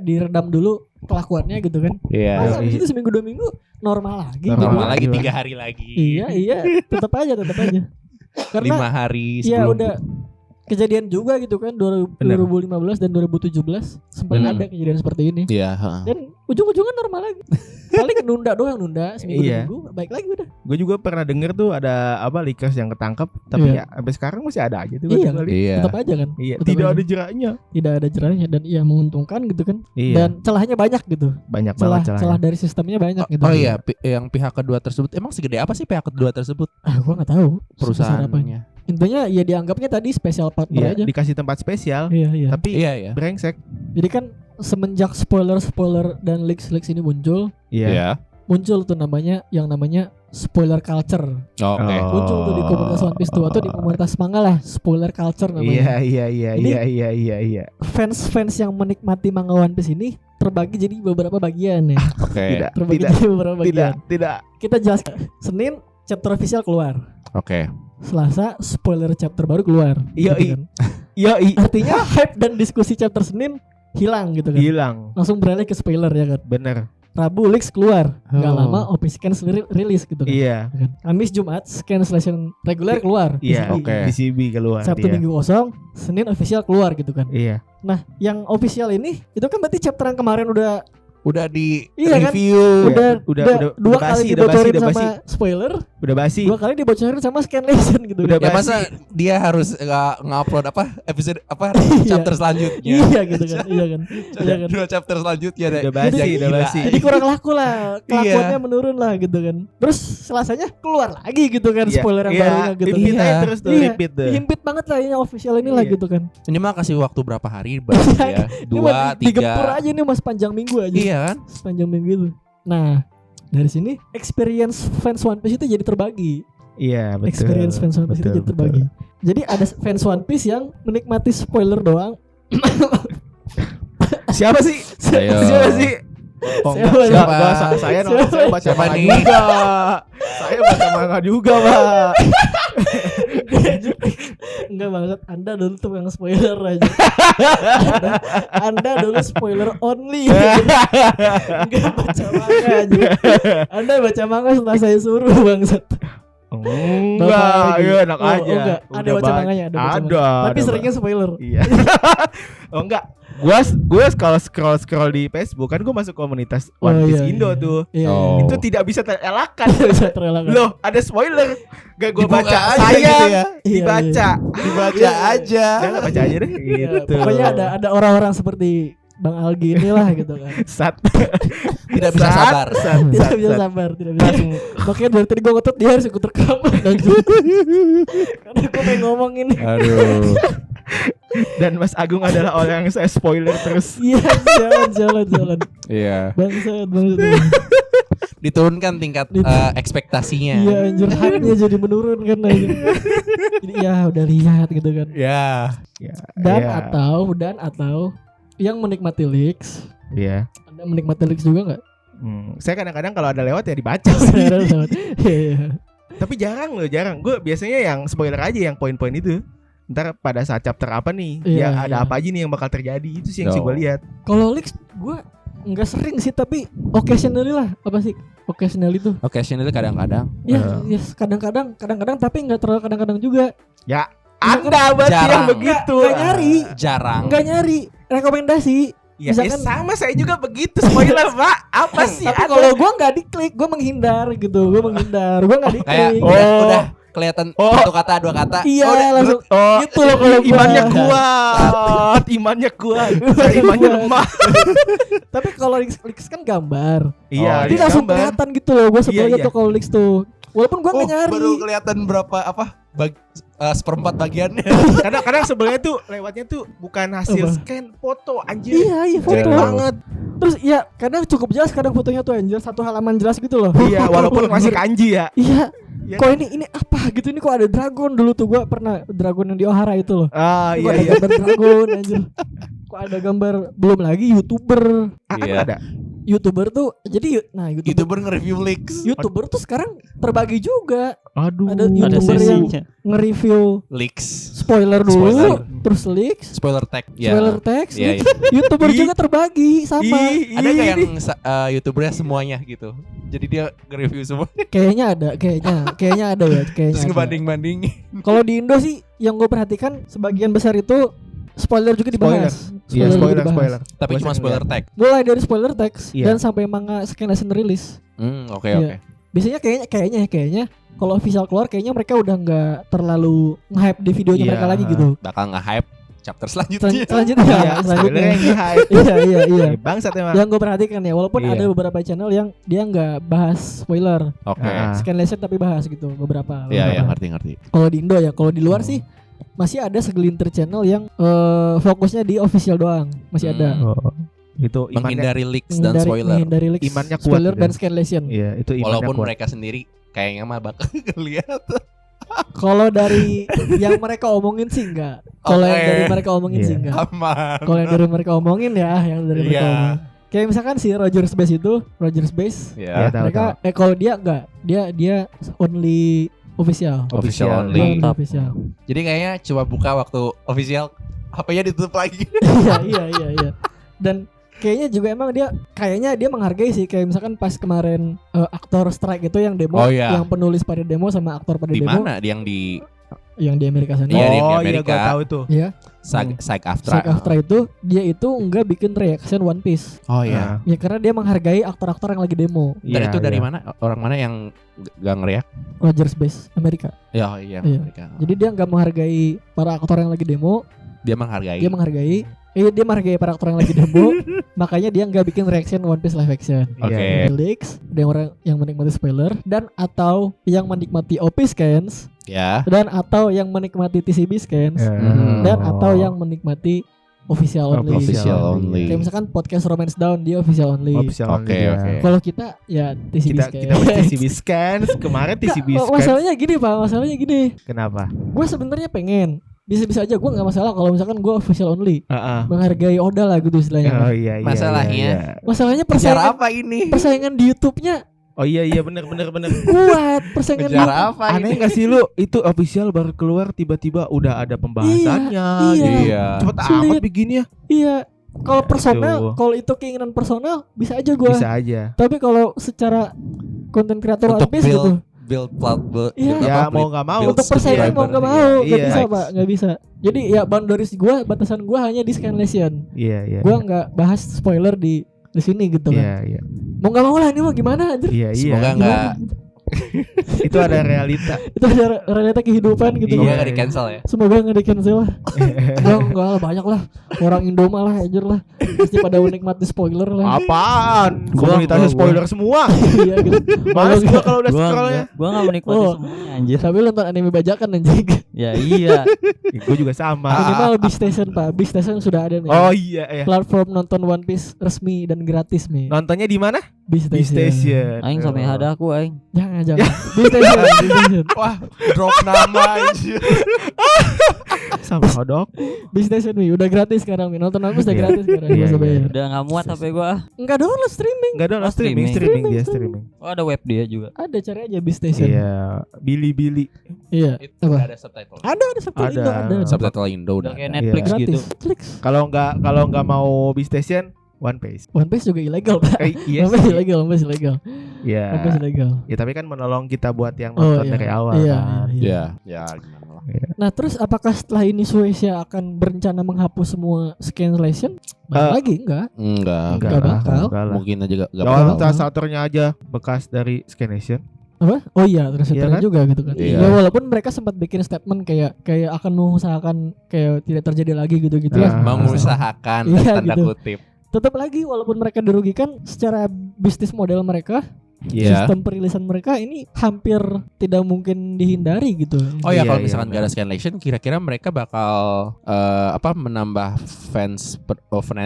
diredam dulu kelakuannya gitu kan. Iya. Masa abis itu seminggu 2 minggu normal lagi. Normal gitu. Normal lagi Iya. 3 hari lagi. Iya, tetap aja. Karena 5 hari ya sebelum. udah kejadian juga gitu kan Bener. 2015 dan 2017 sempat Bener. ada kejadian seperti ini. Iya, heeh. Dan ujung-ujungnya normal lagi. Paling nunda seminggu Iya. 2 minggu baik lagi udah. Gue juga pernah denger tuh ada apa leakers yang ketangkep, tapi Iya. ya sampai sekarang masih ada aja tuh. Iya. gua liat. Iya. Tetap aja kan. Iya. Tetap Tidak aja. ada jeraknya. Tidak ada jerahnya dan iya menguntungkan gitu kan. Iya. Dan celahnya banyak gitu. Banyak Celah banget celahnya. dari sistemnya banyak gitu. Oh iya, yang pihak kedua tersebut emang segede apa sih pihak kedua tersebut Gua nggak tahu sebesar apanya. perusahaannya? Intinya ya dianggapnya tadi special partner Iya, aja. dikasih tempat spesial. Iya. Tapi Iya, iya. brengsek. Jadi kan semenjak spoiler dan leaks ini muncul Iya. tuh yang namanya spoiler culture. Oke. Oh. Muncul tuh di komunitas One Piece tuh atau di komunitas manga lah, spoiler culture namanya. Iya. Fans yang menikmati manga One Piece ini terbagi jadi beberapa bagian ya. Oke. Terbagi jadi beberapa bagian. Tidak. Kita jelaskan. Senin chapter official keluar. Oke. Selasa spoiler chapter baru keluar. Yoi. Gitu kan. Artinya hype dan diskusi chapter Senin hilang gitu kan. Hilang. Langsung beralih ke spoiler ya kan. Bener. Rabu leaks keluar. Nggak Oh. lama Opiskens rilis gitu kan. Iya. Kan. Kamis Jumat cancellation reguler keluar. Iya. TCB. Oke. DCB keluar. Sabtu iya. Minggu kosong, Senin official keluar gitu kan. Iya. Nah, yang official ini itu kan berarti chapter yang kemarin Udah di Iya kan? review. udah dua kali dibocorin sama spoiler, Udah basi. 2 kali dibocorin sama scanlation gitu. Udah Ya basi. masa dia harus ngupload episode chapter selanjutnya. Iya gitu kan. Iya kan. Dua chapter selanjutnya deh. Udah basi, Jadi udah gila. basi. Jadi kurang laku lah, kelakuannya Iya. menurun lah gitu kan. Terus Selasanya keluar lagi gitu kan Iya. spoiler yang Iya. barunya gitu. Repeat Iya. aja terus tuh, Iya. repeat tuh. Himpit banget lah ini official ini lah Iya. gitu kan. Ini mah kasih waktu berapa hari baru ya? Ini mah 2, digempur 3. aja nih mas panjang minggu aja. Iya kan? Sepanjang minggu itu. Nah, dari sini experience fans One Piece itu jadi terbagi. Iya, betul. Experience fans One Piece itu Betul, jadi terbagi. Jadi ada fans One Piece yang menikmati spoiler doang. Siapa sih? Ayo. Siapa sih? Oh Siapa enggak, siapa? saya nonton, saya baca Siapa manga nih? juga. Saya baca manga juga, Pak. Enggak banget. Anda dulu tuh yang spoiler aja. Anda dulu spoiler only. Enggak baca manga aja. Anda baca manga setelah saya suruh bangsat. Enggak, lagi. ya enak Oh, aja. enggak. Ada Udah baca manganya, ada baca manga. Tapi ada, seringnya spoiler. Iya. Oh enggak. Gue kalau scroll di Facebook kan gue masuk komunitas Oh, One Piece iya, Indo iya. tuh. Iya. Oh. Itu tidak bisa terelakkan. Bisa terelakkan. Loh, ada spoiler. Gak gue Dibuka baca. aja Sayang gitu ya. dibaca. Dibaca aja. Jangan baca aja deh Ya, gitu. pokoknya ada orang-orang seperti Bang Algi inilah gitu kan. Sat. Tidak bisa sabar. Tidak bisa sabar, tidak bisa. Makanya dari tadi gue ngotot dia harus ikut rekaman anjir. Karena gue pengen ngomong ini. Aduh. Dan Mas Agung adalah orang yang saya spoiler terus. Iya, jalan. Iya. Bangsat. Diturunkan tingkat ekspektasinya. Iya anjir, hype-nya jadi menurun kan anjir. Jadi ya udah lihat gitu kan. Ya. Ya, Dan ya. atau yang menikmati leaks. Iya. Anda menikmati leaks juga enggak? Saya kadang-kadang kalau ada lewat ya dibaca sih. Iya. Tapi jarang loh, jarang. Gue biasanya yang spoiler aja yang poin-poin itu. Ntar pada saat chapter apa nih, Iya, ya ada iya. apa aja nih yang bakal terjadi. Itu sih yang sih No. gue lihat. Kalau leaks gue enggak sering sih, tapi occasionally lah. Apa sih? Occasionally itu. Occasionally kadang-kadang. Ya, yes, kadang-kadang tapi enggak terlalu kadang-kadang juga. Ya, Anda berarti yang Jarang. begitu. Nggak nyari. Jarang. Enggak nyari rekomendasi. Ya, Misalkan- sama saya juga begitu spoiler, Pak. Apa sih? Tapi Ada- kalau gua nggak diklik, gua menghindar gitu. Gua nggak Kayak diklik. udah kelihatan Oh. satu kata dua kata. Iya, Oh, udah, langsung oh, gitu loh kalau gua. imannya kuat, imannya kuat. Saya imannya lemah. Tapi kalau leaks kan gambar. Iya, Jadi di langsung gambar. kelihatan gitu loh. Gua sebelnya Iya. tuh kalau leaks tuh. Walaupun gua Oh, nggak nyari. baru kelihatan berapa seperempat bagiannya. Kadang-kadang sebenarnya tuh lewatnya tuh bukan hasil Apa? scan foto anjir. Iya, Jelek foto. banget. Terus ya kadang cukup jelas, kadang fotonya tuh anjir satu halaman jelas gitu loh. Iya, walaupun masih kanji ya. Iya. Iya. Kok ini apa gitu, ini kok ada dragon dulu tuh. Gua pernah dragon yang di Ohara itu loh. Ah, Kok iya ada iya. gambar dragon anjir. Kok ada gambar, belum lagi YouTuber. Iya. Ada. YouTuber tuh jadi YouTuber YouTuber nge-review leaks. YouTuber tuh sekarang terbagi juga. Aduh. Ada Ada YouTuber yang sesinya. nge-review Leaks. spoiler dulu, Spoiler. terus leaks, Spoiler tag. Ya. spoiler text. Iya, leaks. YouTuber Ih. juga terbagi sama. Ada nggak yang YouTubernya semuanya gitu? Jadi dia nge-review semua Kayaknya ada ya, kayaknya. terus ada. ngebanding-bandingin. Kalau di Indo sih yang gue perhatikan sebagian besar itu spoiler juga dibahas. Iya, juga spoiler, dibahas. spoiler. Tapi Gua cuma sering spoiler liat. tag. Mulai dari spoiler text Iya. dan sampai manga scan rilis. Oke Iya. oke. Biasanya kayaknya kalau official keluar kayaknya mereka udah nggak terlalu nge-hype di videonya Iya. mereka lagi gitu. Bakal nge-hype chapter selanjutnya. Selanjutnya, Iya, selanjutnya. spoiler yang di-hype. Iya. Bangsat emang. Yang gue perhatikan ya, walaupun Iya. ada beberapa channel yang dia nggak bahas spoiler, Oke. Ah. scanlation tapi bahas gitu beberapa. Iya iya beberapa. ngerti. Kalau di Indo ya, kalau di luar sih masih ada segelintir channel yang fokusnya di official doang, masih ada. Oh, itu imannya. Menghindari leaks dan spoiler. menghindari leaks, Imannya kuat spoiler gitu. dan scanlation. Iya, itu imannya Walaupun kuat. mereka sendiri kayaknya mah bakal lihat. Kalau dari yang mereka omongin sih enggak. Kalau yang Oke. dari mereka omongin Iya. sih enggak. Aman. Kalau yang dari mereka omongin ya, yang dari mereka Iya. omongin. Kayak misalkan si Rogers Base itu, Rogers Base, Iya, Ya. tahu, mereka kalau dia enggak, dia only official. Official Dia only. only official. Jadi kayaknya coba buka waktu official HP-nya ditutup lagi. Iya. Dan kayaknya juga emang dia menghargai sih, kayak misalkan pas kemarin aktor strike itu yang demo, Oh, iya. yang penulis pada demo sama aktor pada Di demo mana? Yang di yang di Amerika sana. Iya, di Oh, iya Amerika. gua tahu tuh. Iya. SAG-AFTRA. SAG-AFTRA itu dia itu enggak bikin reaction One Piece. Oh iya. Ya karena dia menghargai aktor-aktor yang lagi demo. Dan Iya, itu dari iya. mana? Orang mana yang gak ngeriak? Rogers Base Amerika. Ya iya. Iya. Mereka. Jadi dia nggak menghargai para aktor yang lagi demo, Dia menghargai. dia menghargai para aktor yang lagi demo, makanya dia nggak bikin reaction One Piece live action. Oke. Iya, Ada leaks, ada orang yang menikmati spoiler dan atau yang menikmati OP scans Ya. dan atau yang menikmati TCB scans Iya. dan atau yang menikmati official only. Official only. Kayak misalkan podcast Romance Down dia official only. Official Oke, only, ya. oke. Kalau kita ya TCB Kita scans. TCB scan kemarin TCB Nggak, scan. masalahnya gini Pak, masalahnya gini. Kenapa? Gue sebenarnya pengen bisa aja gue nggak masalah kalau misalkan gue official only, Heeh. menghargai Oda lah gitu istilahnya. Oh iya iya. Masalahnya- iya. Masalahnya Ngejar apa ini? persaingan di YouTube-nya Oh iya bener. kuat, persaingan Ngejar apa Aneh ini? gak sih lu itu official baru keluar tiba-tiba udah ada pembahasannya Iya. gitu. Iya. Cepet Sulit. amat bikinnya. Iya, kalau Aduh. personal, kalau itu keinginan personal bisa aja gue. Bisa aja. Tapi kalau secara konten kreator Untuk One Piece gitu, build Iya. Ya mau nggak mau. untuk persaingan mau nggak mau, nggak Iya. bisa pak, nggak bisa. Jadi ya boundaries gue, batasan gue hanya di Scanlation. Iya. Gue nggak bahas spoiler di sini gitu kan. Iya. Mau nggak mau lah ini mau gimana anjir. Iya. Semoga Gimana? nggak Itu ada realita. Itu ada realita kehidupan gitu. Iya. nggak di cancel ya. Semoga nggak di cancel lah. Enggak lah, banyak lah orang Indo malah anjir lah. Pasti pada menikmati spoiler lah. Apaan? Gua- Komunitasnya gua- spoiler semua. Iya gitu. Males gua kalau udah Gua scrollnya. enggak menikmati Oh. semuanya anjir. Tapi lu nonton anime bajakan anjing. Ya iya. Gue juga sama. Minimal Beastation pak. Beastation sudah ada nih. Oh iya ya. Platform nonton One Piece resmi dan gratis nih. Nontonnya di mana? Beastation. Di station. Aing sampai ada aku aing. Jangan. Beastation. Wah, drop nama aja. Sama hodok. Beastation nih udah gratis sekarang nih. Nonton One Piece udah Iya. gratis sekarang. Iya, Nggak usah iya. bayar. Udah enggak muat HP gua. Enggak download streaming. Enggak dong, Oh, streaming streaming. dia streaming. Oh ada web dia juga. Ada cari aja Beastation. Iya, Billy. Iya. Itu Apa? udah ada subtitle. Ada subtitle Ada. Indo ada. Subtitle Indo Udah udah. kayak ada. Netflix Iya. gitu. Gratis. Netflix. Kalau nggak mau di station, One Piece. One Piece juga ilegal pak. Iya One Piece sih. ilegal. One Piece ilegal. Iya. One Piece ilegal. Ya tapi kan menolong kita buat yang Oh, nonton iya. dari awal Iya, kan. iya. Ya gimana lah. Nah terus apakah setelah ini Shueisha akan berencana menghapus semua scanlation? Lagi enggak? Enggak. Nggak lah, bakal. enggak lah. Mungkin aja enggak Ya bakal. orang translatornya aja bekas dari Scanation. Apa? Oh iya, terus Iya kan? juga gitu kan. Iya. Ya walaupun mereka sempat bikin statement kayak akan mengusahakan kayak tidak terjadi lagi gitu-gitu ya. Nah. Mengusahakan Iya, tanda gitu. kutip. Tetap lagi walaupun mereka dirugikan secara bisnis model mereka, Iya. sistem perilisan mereka ini hampir tidak mungkin dihindari gitu. Oh ya Iya, kalau iya, misalkan gak ada scanlation kira-kira mereka bakal menambah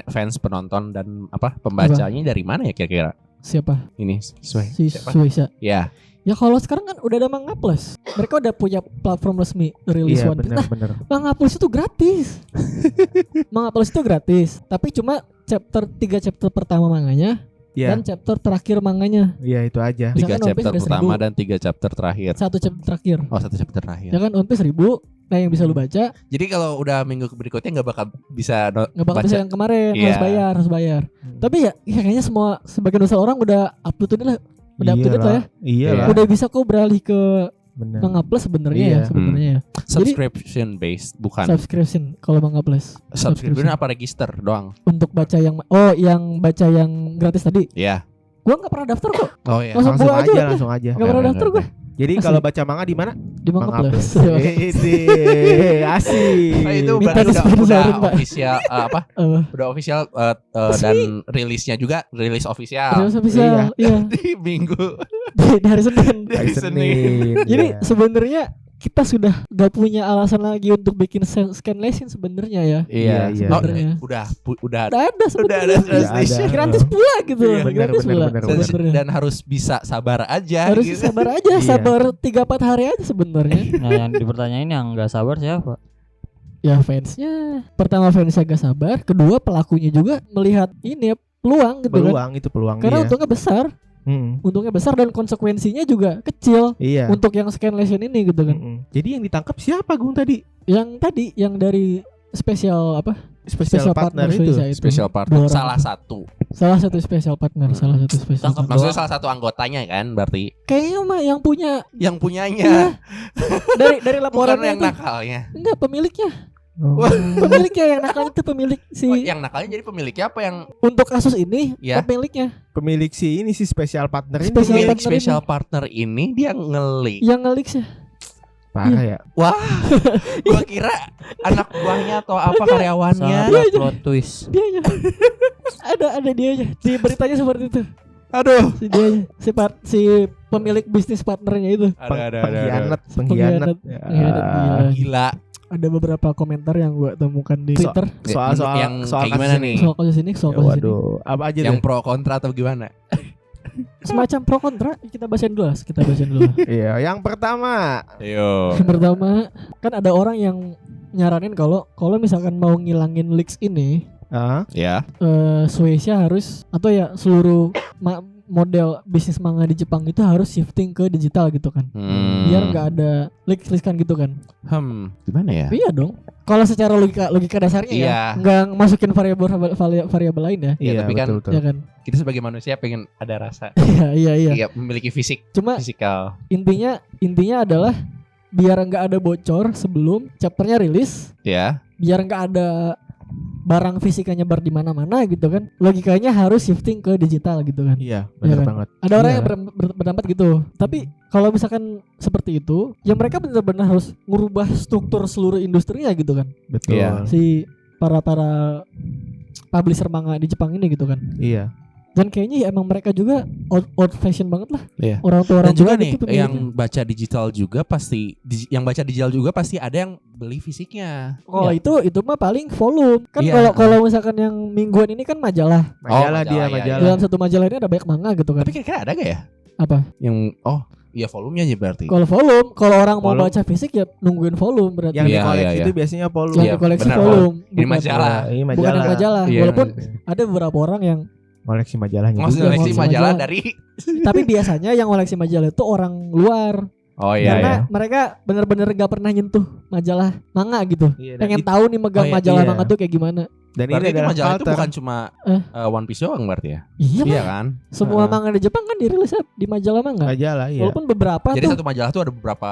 fans penonton dan pembacanya dari mana ya kira-kira? Siapa? Ini sesuai. Si Siapa? Shueisha. Ya. Ya kalau sekarang kan udah ada Manga Plus. Mereka udah punya platform resmi rilis Iya One Piece. Nah, benar. Manga Plus itu gratis. Manga Plus itu gratis, tapi cuma 3 chapter pertama manganya Iya. dan chapter terakhir manganya. Iya itu aja. 3 Misalkan One Piece chapter ada pertama 1000. dan 3 chapter terakhir. 1 chapter terakhir. Oh, 1 chapter terakhir. Ya kan One Piece 1000. Nah yang bisa lu baca Jadi kalau udah minggu berikutnya nggak bakal bisa nggak bakal baca. bisa yang kemarin, Iya. harus bayar. Tapi ya kayaknya sebagian besar orang udah up to date lah. Udah up to date lah ya. Iya lah. Udah bisa kok beralih ke Benar. Manga Plus sebenarnya Iya. ya sebenarnya ya. subscription based bukan Subscription kalau Manga Plus. subscription apa register doang. Untuk baca yang baca yang gratis tadi. Iya. Gua nggak pernah daftar kok. Oh iya. Langsung Langsung gua aja aja, udah. langsung aja. Nggak pernah daftar gua Jadi Asli. kalau baca manga di mana? di Manga Plus. Asik. Oh, itu Minta berarti udah disponsorin, Pak. official Apa? udah official dan rilisnya juga rilis official Terus official. Iya. di minggu Di hari Senin. Hari Senin. Jadi Iya. sebenarnya kita sudah gak punya alasan lagi untuk bikin scanlation sebenarnya ya. Iya, iya. Oh, Sebenarnya. udah Udah ada udah ada sebenarnya. translation ada. Gratis pula gitu. Iya, benar, Gratis benar, pula. benar, dan, sebenarnya. dan harus bisa sabar aja Harus gitu. sabar aja, Iya. sabar 3-4 hari aja sebenarnya. Nah yang dipertanyain yang nggak sabar siapa? Ya fansnya. Pertama fansnya gak sabar, kedua pelakunya juga melihat ini ya, peluang gitu kan. Peluang itu peluang Karena dia. untungnya besar. Untungnya besar dan konsekuensinya juga kecil Iya. untuk yang scanlation ini gitu kan. Jadi yang ditangkap siapa Gung tadi? Yang tadi yang dari spesial apa? Special partner itu. Shueisha itu. Special Dua partner orang. salah satu. Salah satu special partner, salah satu special Tangkap partner. Maksudnya salah satu anggotanya kan berarti Kayaknya mah yang punya yang punyanya iya. dari bukan laporannya yang itu. nakalnya. Enggak pemiliknya. Oh. Pemiliknya yang nakal itu pemilik si Oh, yang nakalnya jadi pemiliknya apa yang untuk kasus ini Ya. pemiliknya Pemilik si ini si special partner ini. Special pemilik partner special partner ini dia ngelik. yang ngelik sih. Parah ya. Wah, gua kira anak buahnya atau apa karyawannya. Salah plot twist. Dianya. ada dianya. Di beritanya seperti itu. Aduh. Si dianya, si pemilik bisnis partnernya itu. Pengkhianat. Pengkhianat, gila. Gila. Ada beberapa komentar yang gua temukan di Twitter Soal yang soal kayak gimana kasus nih? soal kasus ini, soal kasus ini. Waduh, apa aja Yang tuh? pro kontra atau gimana? Semacam pro kontra kita bacain dulu lah, kita bacain dulu. Iya, yang pertama. Ayo. Yang pertama kan ada orang yang nyaranin kalau misalkan mau ngilangin leaks ini, Ya. Shueisha harus atau ya seluruh model bisnis manga di Jepang itu harus shifting ke digital gitu kan. Biar nggak ada leak-leakan gitu kan. Gimana ya? Iya dong. Kalau secara logika dasarnya ya, nggak masukin variabel lain ya. Iya, tapi kan Ya kan. kita sebagai manusia pengen ada rasa. Iya. Iya, memiliki fisikal. Intinya adalah biar nggak ada bocor sebelum chapternya rilis. Ya. Biar nggak ada barang fisikanya nyebar di mana-mana gitu kan. Logikanya harus shifting ke digital gitu kan. Iya, benar kan? banget. Ada orang Iya. yang berpendapat gitu. Tapi kalau misalkan seperti itu, ya mereka benar-benar harus merubah struktur seluruh industrinya gitu kan. Betul. Iya. Si para publisher manga di Jepang ini gitu kan. Iya. Dan kayaknya ya emang mereka juga old fashion banget lah. Iya. Orang tua Dan juga nih gitu pemiliknya. yang baca digital juga pasti ada yang beli fisiknya. Oh itu mah paling volume kan. Iya. Kalau misalkan yang mingguan ini kan majalah. Majalah dia, iya, majalah. Dalam satu majalah ini ada banyak manga gitu kan. Tapi kira-kira ada gak ya? Apa? Yang iya volumenya aja berarti. Kalau volume, kalau orang mau Volume. baca fisik ya nungguin volume berarti. Yang Iya, dikoleksi iya, itu iya. biasanya volume. Yang Iya, dikoleksi benar, volume. Ini majalah. Ini Bukan majalah. yang majalah. Iya. Walaupun ada beberapa orang yang Koleksi majalahnya. Maksudnya juga. koleksi sih majalah majalah. dari tapi biasanya yang koleksi majalah itu orang luar. Oh iya Karena ya. mereka bener-bener gak pernah nyentuh majalah manga gitu. Iya, dan Pengen itu- tahu nih megang Oh, iya, majalah iya. manga tuh kayak gimana. Dan Berarti ini itu adalah majalah itu culture. bukan cuma Eh? One Piece doang berarti ya? Iya, Iya lah. kan? Semua manga di Jepang kan dirilis di majalah manga. Majalah, iya. Walaupun beberapa Jadi tuh satu majalah tuh ada beberapa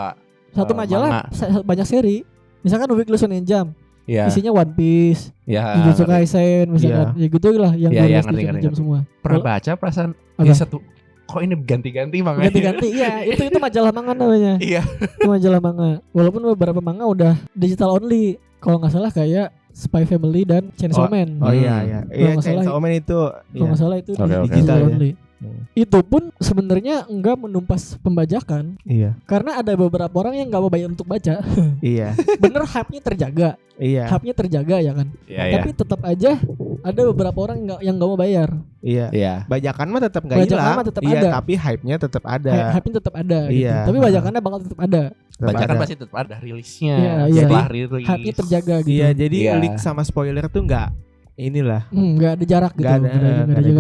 satu majalah banyak seri. Misalkan Weekly Shonen Jump, ya. isinya One Piece, Ya. Jujutsu Kaisen, misalkan. Ya gitu lah yang Iya, iya, dirilis di ngerti, Shonen ngerti, Jump semua. Pernah baca perasaan Apa? ini satu kok ini ganti-ganti manganya. Ganti-ganti, iya. Itu majalah manga namanya. Iya. Itu majalah manga. Walaupun beberapa manga udah digital only. Kalau nggak salah kayak Spy Family dan Chainsaw Man. Oh iya, iya. Kalau Iya, nggak salah- Chainsaw Man itu Kalau nggak salah itu Oke, oke. digital Digital ya. only. Hmm. Itu pun sebenarnya enggak menumpas pembajakan iya. karena ada beberapa orang yang nggak mau bayar untuk baca. Iya. Bener hype-nya terjaga, Iya. hype-nya terjaga ya kan. Iya, iya. Tapi tetap aja ada beberapa orang yang nggak mau bayar. Iya. Iya. Bajakan mah tetap nggak Bajakan hilang. mah tetap Iya, ada. tapi hype-nya tetap ada. Hype-nya tetap ada. Gitu. Iya. Tapi bajakannya bakal tetap ada. Tetap Bajakan ada. pasti tetap ada rilisnya. Iya, iya. Setelah rilis. Hype-nya terjaga gitu. Iya, jadi Iya. leak sama spoiler tuh nggak inilah. Nggak ada jarak gitu. Nggak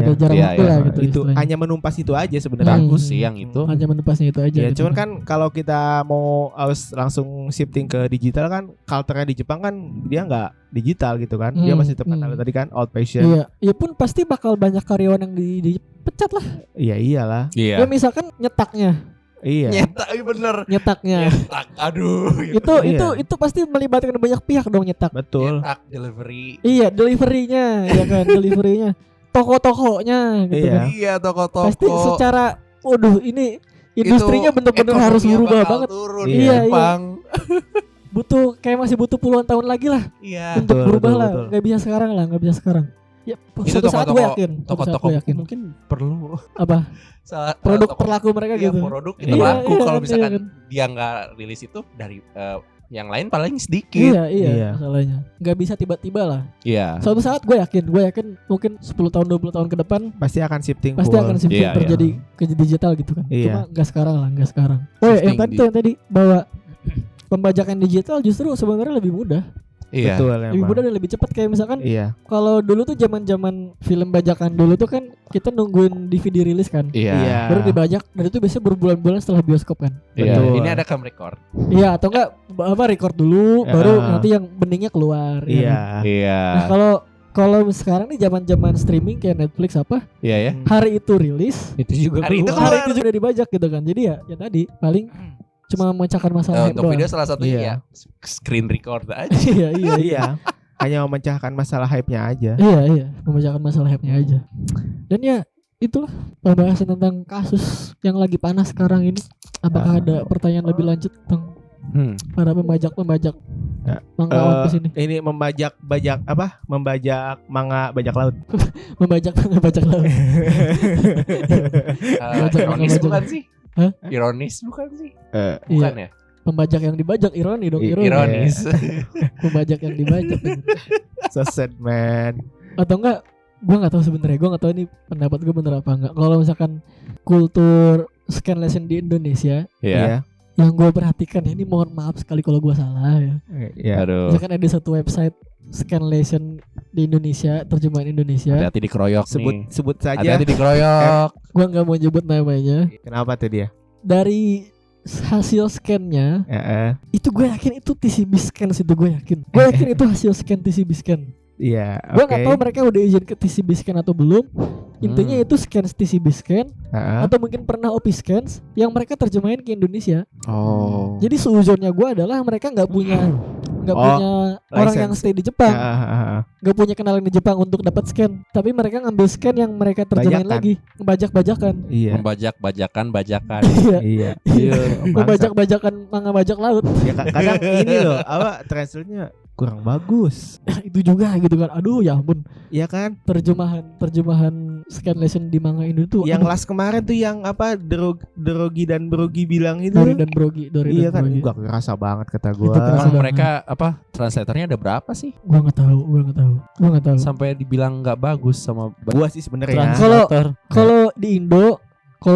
ada jarak Iya, waktu iya. lah gitu. Itu istilahnya. hanya menumpas itu aja sebenarnya. Bagus sih yang itu. Hanya menepasnya itu aja. Ya, gitu. cuman kan kalau kita mau harus langsung shifting ke digital kan, culture-nya di Jepang kan dia nggak digital gitu kan. Dia masih tetap kata tadi kan old fashion. Iya, ya pun pasti bakal banyak karyawan yang dipecat lah. Iya, iyalah. Ya Iya. misalkan nyetaknya, Iya. Nyetak bener. nyetaknya. Nyetak. Aduh. itu Iya. itu pasti melibatkan banyak pihak dong nyetak. Betul. Nyetak delivery. Iya, delivery-nya, ya kan, delivery-nya. Toko-tokonya gitu Iya. kan. Iya, toko-toko. Pasti secara waduh ini industrinya Itu bener-bener harus ekonominya berubah bakal banget. Turun Iya, di iya. Jepang. Kayak masih butuh puluhan tahun lagi lah Iya. untuk Betul, berubah betul, lah. betul. Nggak bisa sekarang lah, nggak bisa sekarang. Ya, Itu suatu saat gue toko-toko- yakin. Suatu saat Toko-toko gue yakin. mungkin perlu Apa? salah Produk toko- terlaku mereka iya, gitu. produk Iya, terlaku iya kalau kan, misalkan iya kan. dia nggak rilis itu dari yang lain paling sedikit. Iya, Iya. masalahnya. Nggak bisa tiba-tiba lah. Iya. Suatu saat gue yakin mungkin 10 tahun 20 tahun ke depan Pasti akan shifting. pasti full. akan shifting Iya, terjadi ke digital gitu kan. Iya. Cuma nggak sekarang lah, nggak sekarang. Oh ya, yang Shifting tadi yang tadi bahwa pembajakan digital justru sebenarnya lebih mudah. Iya. Betul Lebih emang. mudah dan lebih cepat kayak misalkan Iya. kalau dulu tuh zaman-zaman film bajakan dulu tuh kan kita nungguin DVD rilis kan. Iya. Iya. Baru dibajak dan itu biasanya berbulan-bulan setelah bioskop kan. Iya. Betul. Ini ada cam record. Iya, atau enggak record dulu Ya. baru nanti yang beningnya keluar. ya Iya. kan? Iya. Nah, kalau sekarang nih zaman-zaman streaming kayak Netflix apa, Iya ya. hari itu rilis, Itu juga Hari itu keluar. hari keluar. itu juga dibajak gitu kan. Jadi ya tadi paling cuma memecahkan masalah hype Untuk doang. video salah satunya Iya. ya screen record aja. Iya, iya, iya. Iya. Hanya memecahkan masalah hype-nya aja. Iya, memecahkan masalah hype-nya aja. Dan ya itulah pembahasan tentang kasus yang lagi panas sekarang ini. Apakah ada pertanyaan lebih lanjut tentang para pembajak Ya. manga One Piece ini? Ini membajak manga bajak laut. Membajak laut. Ironis Bajak. bukan sih? Hah? Ironis bukan sih? Eh, Bukan ya? Pembajak yang dibajak ironi dong, ironi. Ironis. Pembajak yang dibajak. so sad man. Atau enggak, gue nggak tahu sebenarnya, gue nggak tahu ini pendapat gue bener apa enggak. Kalau misalkan kultur scan lesson di Indonesia Iya. yang gue perhatikan ya, ini mohon maaf sekali kalau gue salah ya. Ya. Aduh. Misalkan ada satu website Scanlation di Indonesia, terjemahan Indonesia. Hati-hati dikeroyok nih. Sebut saja. Hati-hati dikeroyok. Gue nggak mau nyebut namanya. Kenapa tuh dia? Dari hasil scan-nya itu gue yakin itu TCB scan sih, itu gue yakin. Gue yakin itu hasil scan TCB scan. Iya. Gue nggak tahu mereka udah izin ke TCB scan atau belum. Intinya itu scan TCB scan atau mungkin pernah OP scans yang mereka terjemahin ke Indonesia. Oh. Jadi seujurnya gue adalah mereka nggak punya orang yang stay di Jepang, nggak punya kenalan di Jepang untuk dapat scan. Tapi mereka ngambil scan yang mereka terjemahin Bajakan. lagi, ngebajak-bajakan. Iya. Membajak-bajakan. Iya. Iya. Membajak-bajakan manga bajak laut. Ya kadang ini loh, apa translate-nya kurang bagus. Itu juga gitu kan. Aduh ya ampun. Iya kan? Terjemahan Scanlation di manga Indo tuh Yang last kemarin tuh yang apa Drogi dan Brogi bilang itu. Dori dan Brogi, Iya dan kan, Brogi. gua kerasa banget kata gua. Itu kerasa Emang banget. mereka apa translatornya ada berapa sih? Gua nggak tahu. Sampai dibilang nggak bagus sama Gua sih sebenarnya. Kalau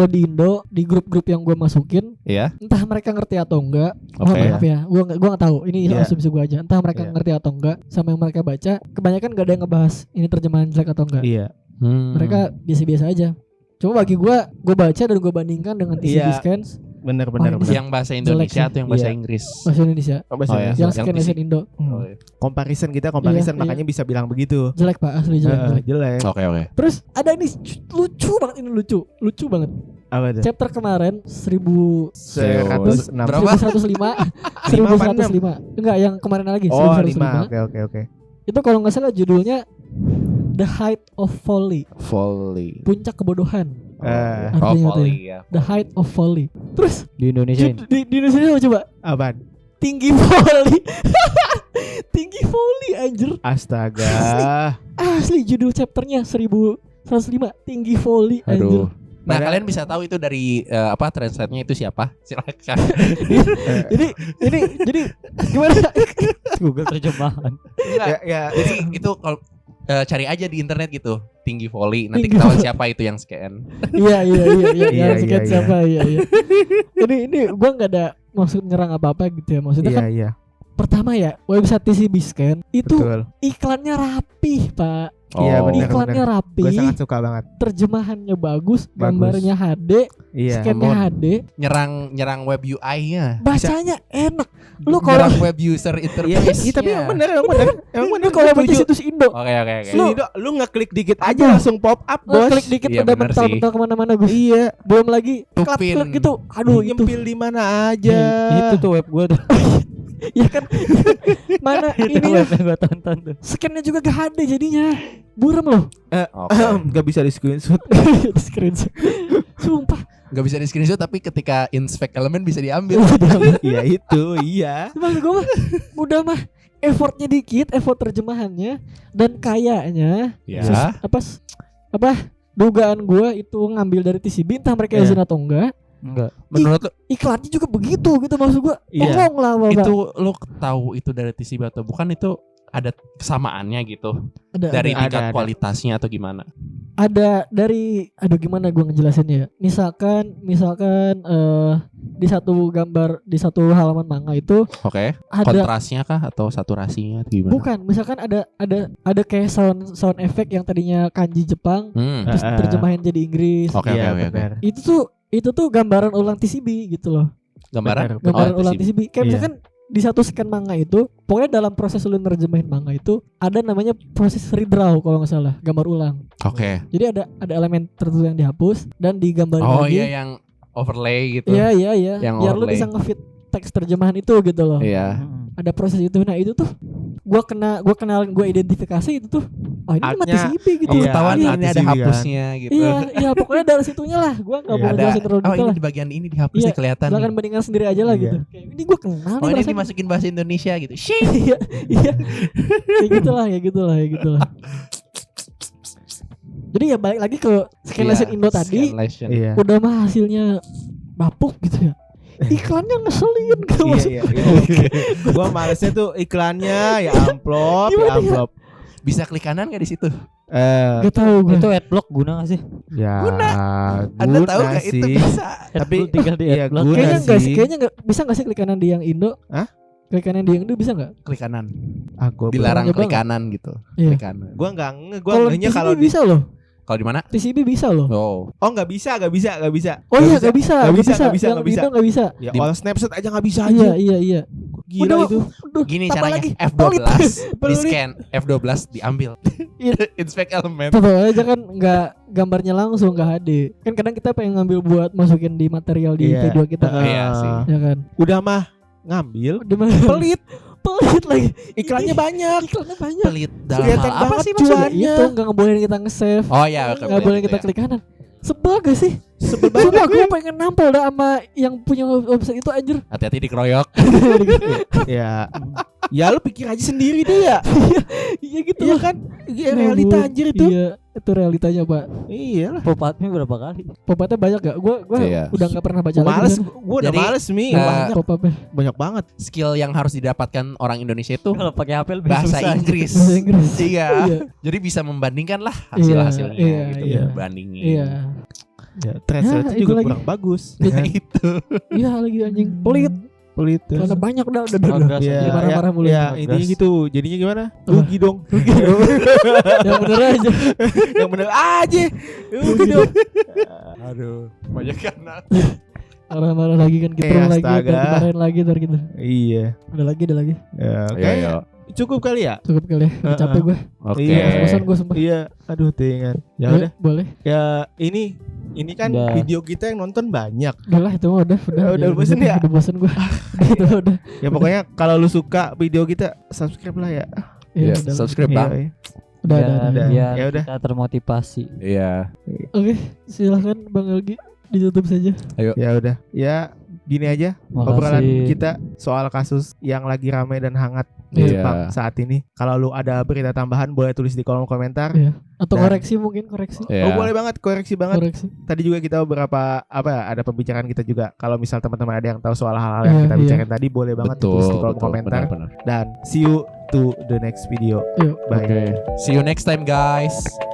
di Indo di grup-grup yang gue masukin, ya. entah mereka ngerti atau enggak, Oke. maaf ya, gue nggak tahu. Ini Iya. asumsi gue aja. Entah mereka Iya. ngerti atau enggak, sama yang mereka baca, kebanyakan gak ada yang ngebahas ini terjemahan jelek atau enggak. Iya. Mereka biasa-biasa aja. Cuma bagi gue baca dan gue bandingkan dengan TCB Iya. scans Benar. Yang bahasa Indonesia Jelek atau yang bahasa Iya. Inggris? bahasa Indonesia, Oh, bahasa Oh, ya. Indonesia. yang Yang Scanlation Indo Oh, iya. Comparison Iya. makanya bisa bilang begitu. jelek pak, asli jelek. Jelek. Oke. Terus ada ini lucu banget, ini lucu banget. Apa tuh? Chapter kemarin 100 Berapa? 1105 Lima apa 1105 enggak, yang kemarin lagi Oh 1105. 5. Oke. Itu kalau nggak salah judulnya The Height of Folly, Volley. puncak kebodohan. Oh, Artinya tuh volley ya. ya. The Height of Folly. Terus Di Indonesia ini. di Indonesia apa coba? Apaan? Tinggi Folly. Tinggi Folly anjir. Astaga. Asli judul chapternya 1105, Tinggi Folly anjir. Aduh. Nah, Padahal- kalian bisa tahu itu dari apa translate-nya itu siapa? Silakan. Jadi gimana? Google terjemahan. Enggak. Ya. Jadi itu kalau cari aja di internet gitu, tinggi volley. Nanti Tinggi ketahuan volley. siapa itu yang scan. Iya. Iya, Sekian iya. siapa? Iya. Ini gua nggak ada maksud nyerang apa-apa gitu ya. Maksudnya kan Iya. pertama ya, website TCB Scan itu Betul. iklannya rapih, Pak. Iya, Oh. benar. Iklannya Gue rapi, sangat suka banget. terjemahannya bagus, gambarnya HD, Iya. scannya namun- HD, Nyerang web UI-nya. bacanya enak. Lu kalau Nyerang web user Iya, interface. iya, tapi emang bener. Emang bener lu kalau baca setuju. situs Indo, Oke. Lu ngeklik dikit aja langsung pop up, bos. klik dikit Iya, udah bener sih. mental kemana-mana Gus. Iya. Belum lagi Tupin. klik gitu. Aduh itu, Nyempil di mana aja. Itu tuh web gua tuh. ya kan. Mana Itu ini web yang gua tonton tuh. scannya juga gak HD jadinya. Buram loh. Oke. Gak bisa di screenshot. Di screenshot. Sumpah. Gak bisa di screenshot tapi ketika inspect elemen bisa diambil. Iya itu, iya. Maksud gue mah udah mah effortnya dikit, effort terjemahannya, dan kayaknya Ya. apa dugaan gue itu ngambil dari TCB, entah mereka Iya. izin atau enggak. Enggak. Menurut lu Iklannya juga begitu gitu, maksud gue. Iya. Tolong lah Bapak. itu lu tahu itu dari TCB atau bukan, itu ada kesamaannya gitu dari ada. tingkat Ada. kualitasnya atau gimana? ada dari aduh gimana gue ngejelasinnya ya. Misalkan di satu gambar, di satu halaman manga itu Oke. ada Kontrasnya kah atau saturasinya atau gimana? bukan, misalkan ada kayak sound effect yang tadinya kanji Jepang terus terjemahin jadi Inggris. Oke, Iya, oke. benar. Itu tuh gambaran ulang TCB gitu loh. Gambaran? Benar, Gambaran Oh, ulang TCB. TCB. Kayak Iya. misalkan di satu scan manga itu, pokoknya dalam proses lu nerjemahin manga itu ada namanya proses redraw kalau nggak salah, gambar ulang. Oke. Jadi ada elemen tertentu yang dihapus dan digambarin Oh lagi. iya, yang overlay gitu. Iya. Yang Biar lu overlay. bisa ngefit teks terjemahan itu gitu loh. Iya. Ada proses itu. Nah, itu tuh gua kenalin, gua identifikasi itu tuh. Oh, ini mah Artnya- TCB gitu. Iya, Ketahuan iya, ini ada TCB kan. hapusnya gitu. Iya, pokoknya dari situnya lah. Gua enggak Iya, mau Ada. ngejelasin terlalu Oh, detail ini lah. di bagian ini dihapus Iya, nih kelihatan Silakan nih. bandingkan sendiri aja lah Iya. gitu. Kayak ini gua kenal Oh, nih ini perasaan. dimasukin bahasa Indonesia gitu. Shit. Iya. Kayak gitulah. Jadi ya balik lagi ke Scanlation Indo tadi, Scanlation. Iya. udah mah hasilnya bapuk gitu ya. Iklannya ngeselin gitu maksud. Iya. Gua malesnya tuh iklannya ya amplop. Gimana ya? Bisa klik kanan nggak di situ? Gak tahu gue. Itu adblock guna gak sih? Ya Anda tahu nggak itu sih. bisa? Tapi Adblock tinggal di iya, adblock. guna Kayaknya enggak sih. sih. Kayaknya enggak bisa enggak sih klik kanan di yang Indo? Hah? Klik kanan di yang Indo bisa enggak? Klik kanan. Gua Dilarang nyoba klik nggak? kanan gitu. Iya. Klik kanan. Gua enggak gua Kalau ngehnya TCB kalau bisa loh. Kalau di mana? TCB bisa loh. Oh. Oh enggak bisa. Oh iya enggak bisa. Nggak bisa, nggak bisa, Yang nggak bisa. Indo enggak bisa. Ya Di- all Snapchat aja enggak bisa Iya, aja. iya. Gila itu. Gini tambah caranya lagi. F12 di Pelit. scan, F12 diambil. Inspect element. Tetap aja kan nggak gambarnya langsung nggak HD. Kan kadang kita pengen ngambil buat masukin di material di Iya. video kita kan. Iya sih. Ya kan. Udah mah ngambil Di mana? pelit. Pelit lagi. Iklannya banyak. Iklannya banyak. Pelit dalam Kelihatan hal apa banget sih maksudnya? cuannya. Itu nggak ngebolehin kita nge-save. Oh iya, Nggak boleh kita klik kanan. Sebel gak sih? Sebel Sumpah banget. gue pengen nampol dah sama yang punya website itu anjir. Hati-hati dikeroyok. Ya. Ya lu pikir aja sendiri deh ya. Iya gitu Iya loh. kan? Iya, realita Ngabut. anjir itu. Iya, itu realitanya, Pak. Iya lah. Pop-up-nya berapa kali? Pop-up-nya banyak gak? Gue Iya. udah gak pernah baca lagi. Males, kan. gua udah Jadi, males Mi. eh, Pop-up-nya. Banyak banget. Skill yang harus didapatkan orang Indonesia itu Kalau pakai HP lebih bahasa susah. Inggris. Bahasa Inggris. Iya. Iya. Jadi bisa membandingkan lah hasil-hasilnya Iya, gitu, iya. bandingin. Iya. Ya, translate Ya, itu juga lagi. kurang bagus. Nah, itu. Iya lagi anjing. Pelit. Pelit. Karena banyak udah. Progress Ya, aja. marah-marah mulu. ya, Progress. intinya gitu. Jadinya gimana? Apa? Rugi dong. Yang bener aja. Yang bener aja. Rugi dong. Aduh, banyak karena. Marah-marah lagi kan kita lagi. astaga. Dimarahin lagi ntar kita. Iya. Udah lagi. Ya, Ayo, kayak ayo. cukup kali ya? Cukup kali ya. Udah capek gue. Oke. Iya. Bosan gue sumpah. Iya. Aduh, tingan. Ya Boleh, udah. boleh. Ya, ini kan Udah. video kita yang nonton banyak. Udah lah itu mah udah. Udah bosen ya? Udah bosen gue. udah. Ya pokoknya kalau lu suka video kita, subscribe lah ya. Iya, udah. subscribe Iya, bang. iya. Udah. udah. Biar Ya udah. kita termotivasi. Iya. Oke, silahkan Bang Algi ditutup saja. Ya udah. Ya gini aja obrolan Makasih. kita soal kasus yang lagi ramai dan hangat di Iya. Jepang saat ini. Kalau lu ada berita tambahan boleh tulis di kolom komentar. Iya. Atau Dan- koreksi mungkin koreksi. Iya. Oh boleh banget, koreksi banget. Koreksi. Tadi juga kita beberapa ada pembicaraan kita juga. Kalau misal teman-teman ada yang tahu soal hal-hal yang Iya, kita iya. bicarain tadi boleh banget tulis di kolom komentar. Benar-benar. Dan see you to the next video. Yuk. Bye. See you next time guys.